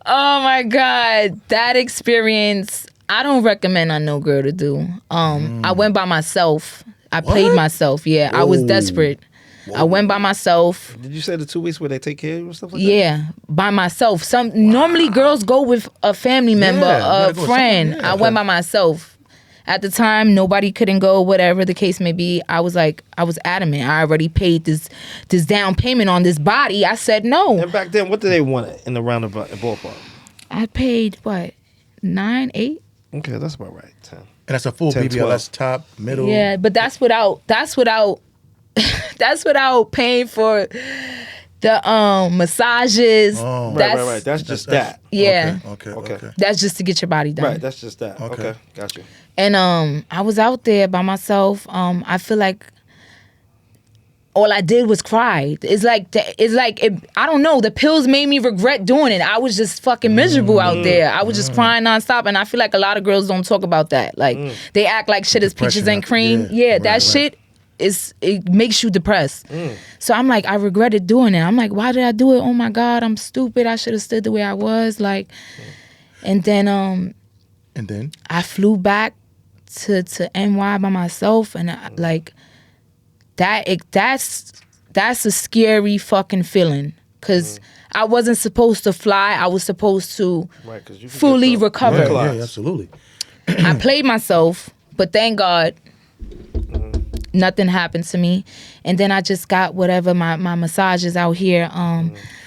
Oh my God, that experience I don't recommend on no girl to do. I went by myself. I played myself. Yeah, I was Whoa. desperate. I went by myself. Did you say the 2 weeks where they take care of you and stuff like that? Yeah, by myself. Normally girls go with a family member, Yeah, you gotta a go with friend. someone, yeah. I went by myself. At the time, nobody couldn't go, whatever the case may be. I was adamant. I already paid this down payment on this body. I said no. And back then, what did they want in the roundabout ballpark? I paid what, 9, 8? Okay, that's about right. 10. And that's a full 10, BBL. 12. That's top, middle. Yeah, but that's without that's without paying for the massages. Oh. Right. That's just that. Yeah. Okay. That's just to get your body done. Right, that's just that. Okay. Okay, got you. And I was out there by myself. I feel like all I did was cry. It's like I don't know. The pills made me regret doing it. I was just fucking miserable out there. I was just crying nonstop. And I feel like a lot of girls don't talk about that. Like they act like shit is peaches Depression and after- cream. yeah. That Right. shit it makes you depressed. So I'm like, I regretted doing it. I'm like, why did I do it? Oh my God, I'm stupid. I should have stood the way I was. Like, and then And then? I flew back to NY by myself, and that's a scary fucking feeling, because I wasn't supposed to fly. I was supposed to Right, 'cause you could fully get the- recover. Yeah. Yeah, absolutely. I played myself, but thank God nothing happened to me. And then I just got whatever my massages out here.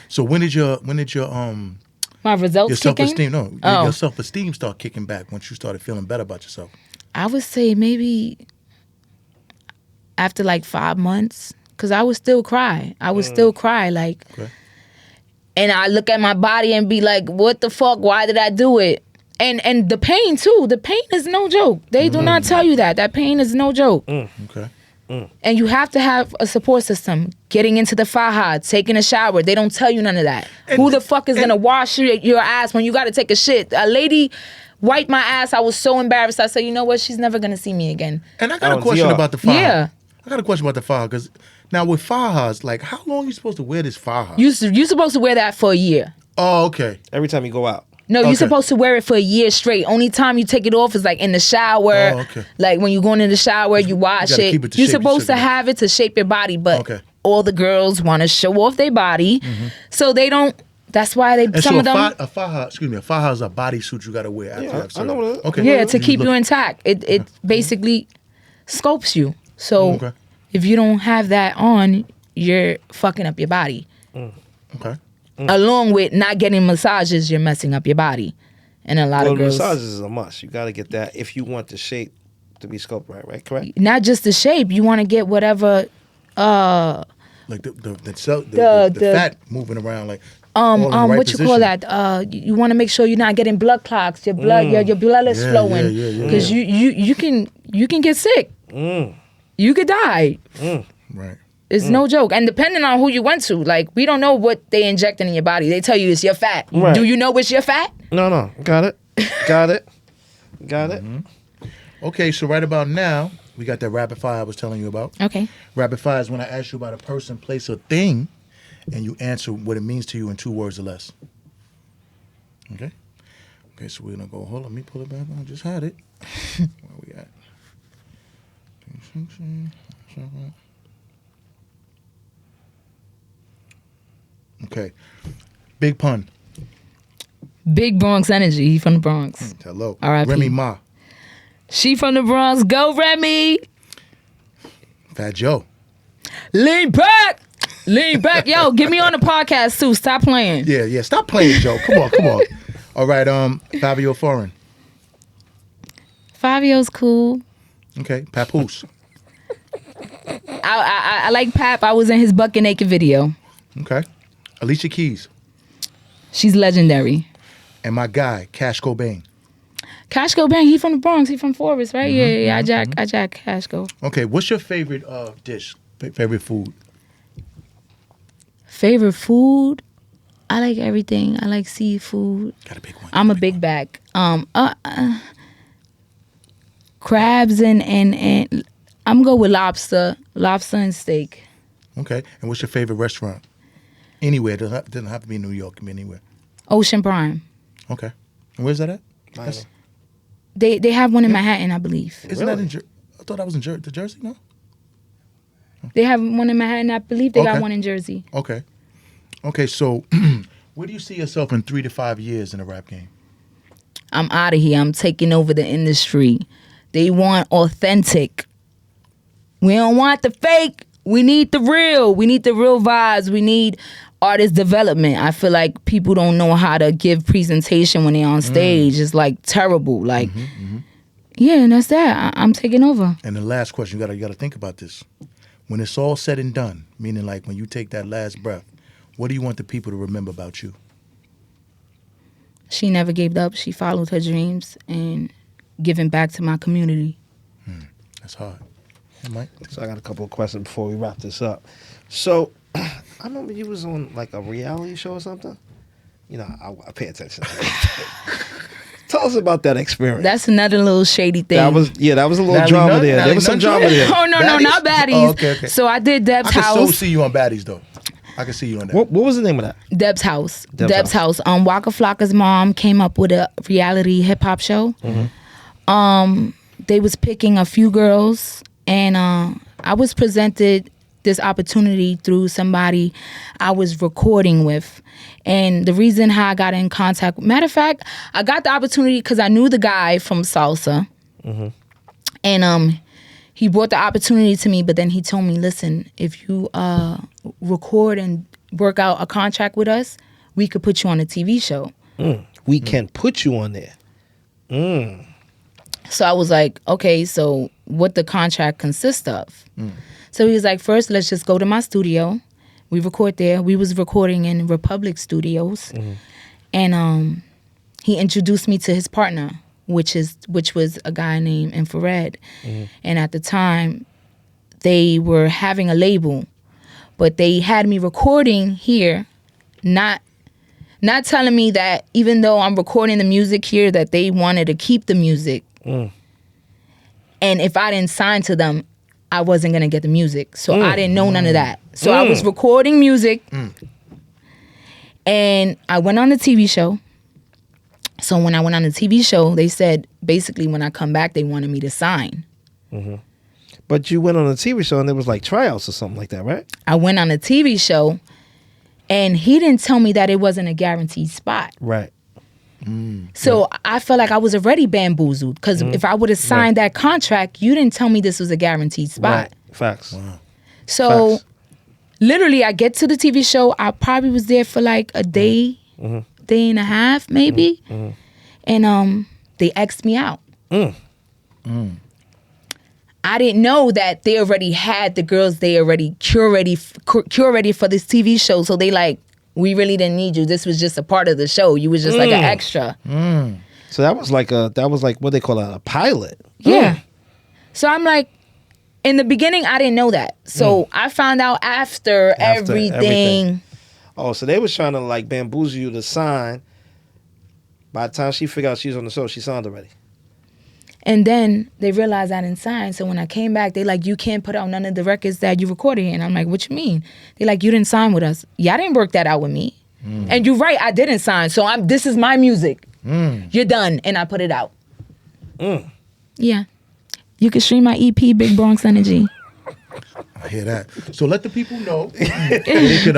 So when did your My results your kicking. self-esteem your self-esteem start kicking back once you started feeling better about yourself? I would say maybe after like 5 months, because I would still cry. Like, Okay. and I look at my body and be like, what the fuck? Why did I do it? And the pain too. The pain is no joke. They do not tell you that. That pain is no joke. Okay. And you have to have a support system. Getting into the faja, taking a shower. They don't tell you none of that. Who the fuck is gonna wash your ass when you gotta take a shit? A lady wiped my ass. I was so embarrassed. I said, you know what? She's never gonna see me again. And I got Oh, a question DR. about the faja. Yeah. I got a question about the faja, because now with fajas, like how long are you supposed to wear this faja? You're supposed to wear that for a year. Oh, okay. Every time you go out. No, Okay. you're supposed to wear it for a year straight. Only time you take it off is like in the shower. Oh, okay. Like when you're going in the shower, you wash gotta it. keep it to You're shape your supposed to body. have it to shape your body, but Okay. all the girls want to show off their body, so they don't. That's why they And some so of them. a faja is a bodysuit you got to wear after you have I surgery. know what it is. Okay. Yeah, to keep you intact. It basically scopes you. So Okay. if you don't have that on, you're fucking up your body. Okay. Along with not getting massages, you're messing up your body. And a lot Well, of girls, massages is a must. You got to get that if you want the shape to be sculpted right? Correct? not just the shape, you want to get whatever Like the fat moving around, like all in the right what you call position. that? You want to make sure you're not getting blood clots. Your blood, your blood is Yeah, flowing, yeah. because you can get sick. You could die. Right. It's no joke. And depending on who you went to, like we don't know what they injecting in your body. They tell you it's your fat. Right. Do you know it's your fat? No, got it. Got it. Okay, so right about now, we got that rapid fire I was telling you about. Okay. Rapid fire is when I ask you about a person, place, or thing, and you answer what it means to you in 2 words or less. Okay? Okay, so we're going to go, hold on, let me pull it back. I just had it. Where we at? Okay. Big pun. Big Bronx energy. He from the Bronx. Hello. R.I.P. Remy Ma. She from the Bronx. Go Remy. Fat Joe. Lean back. Lean back. Yo, get me on the podcast too. Stop playing. Yeah. Stop playing, Joe. Come on. All right, Fabio Foreign. Fabio's cool. Okay, Papoose. I like Pap. I was in his Bucket Naked video. Okay. Alicia Keys. She's legendary. And my guy, Cash Cobain. Cash Cobain, he from the Bronx. He from Forest, right? Yeah. I jack Cash Go. Okay, what's your favorite dish? Favorite food? Favorite food? I like everything. I like seafood. Got a big one. I'm a big bag. Crabs and I'm go with lobster and steak. Okay, and what's your favorite restaurant? Anywhere. It doesn't have to be in New York. It can be anywhere. Ocean Prime. Okay. And where's that at? That's, They have one in Manhattan, I believe. isn't that in Jersey? I thought that was in Jersey, no? They have one in Manhattan. I believe they got Okay. one in Jersey. Okay. Okay, so where do you see yourself in 3 to 5 years in the rap game? I'm out of here. I'm taking over the industry. They want authentic. We don't want the fake. We need the real. We need the real vibes. We need artist development. I feel like people don't know how to give presentation when they're on stage. It's like terrible. Like, yeah, and that's that. I'm taking over. And the last question, you gotta think about this. When it's all said and done, meaning like when you take that last breath, what do you want the people to remember about you? She never gave up. She followed her dreams and giving back to my community. That's hard. Hey, Mike. So I got a couple of questions before we wrap this up. So I remember you was on like a reality show or something. You know, I pay attention. Tell us about that experience. That's another little shady thing. That was a little Natalie drama Nunn? there. There was some drama there. Oh, no, Baddies? not baddies. Oh, okay. So I did Deb's I can so house. see you on Baddies, though. I can see you on that. What was the name of that? Deb's house. Deb's Deb's house. Waka Flocka's mom came up with a reality hip hop show. They was picking a few girls, and I was presented this opportunity through somebody I was recording with. And the reason how I got in contact, matter of fact, I got the opportunity because I knew the guy from Salsa. And he brought the opportunity to me, but then he told me, listen, if you record and work out a contract with us, we could put you on a TV show. We can put you on there. So I was like, okay, so what the contract consists of? So he was like, first, let's just go to my studio. We record there. We was recording in Republic Studios. And he introduced me to his partner, which was a guy named Infrared. And at the time, they were having a label, but they had me recording here, not telling me that even though I'm recording the music here, that they wanted to keep the music. And if I didn't sign to them, I wasn't going to get the music. So I didn't know none of that. So I was recording music. And I went on the TV show. So when I went on the TV show, they said, basically, when I come back, they wanted me to sign. But you went on a TV show and there was like tryouts or something like that, right? I went on a TV show, and he didn't tell me that it wasn't a guaranteed spot. Right. So I felt like I was already bamboozled, because if I would have signed that contract, you didn't tell me this was a guaranteed spot. Right. Facts. Wow. So Facts. literally, I get to the TV show. I probably was there for like a day, day and a half, maybe. And they X'd me out. I didn't know that they already had the girls they already curated for this TV show. So they like, we really didn't need you. This was just a part of the show. You was just like an extra. So that was like what they call a pilot. Yeah. So I'm like, in the beginning, I didn't know that. So I found out after everything. Oh, so they was trying to like bamboozle you to sign, By the time she figured out she was on the show, she signed already. And then they realized I didn't sign. So when I came back, they like, you can't put out none of the records that you recorded here. And I'm like, what you mean? They like, you didn't sign with us. Y'all didn't work that out with me. And you're right, I didn't sign. So this is my music. You're done. And I put it out. Yeah. You can stream my EP, Big Bronx Energy. I hear that. So let the people know where they could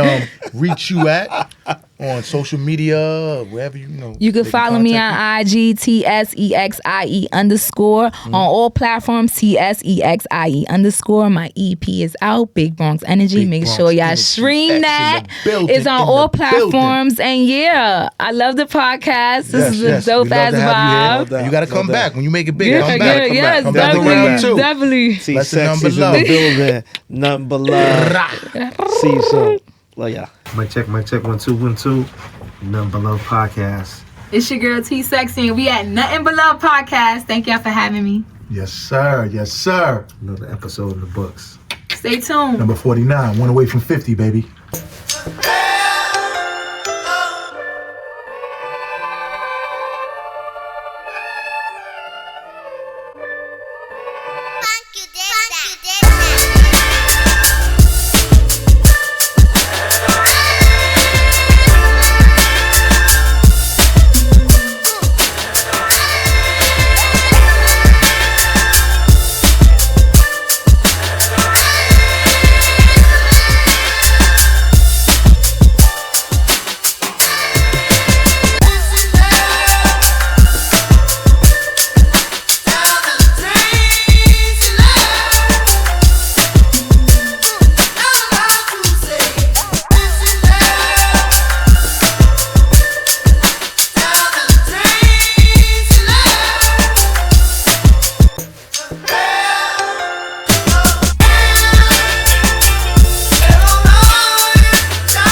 reach you at on social media, wherever you know. You can follow me on IG, TSEXIE_. On all platforms, TSEXIE_. My EP is out, Big Bronx Energy. Make sure y'all stream that. It's on all platforms. And yeah, I love the podcast. This is a dope ass vibe. You got to come back. When you make it big, Yeah, come back. yes, Come back around too. definitely. See, Let's the number Sexie's in love. the building. Nothing but love. See you soon. Love y'all. Mic check, 1 2 1 2. Nothing but love podcast. It's your girl T Sexy, and we at Nothing But Love Podcast. Thank y'all for having me. Yes, sir. Yes, sir. Another episode in the books. Stay tuned. Number 49. 1 away from 50, baby. Hey!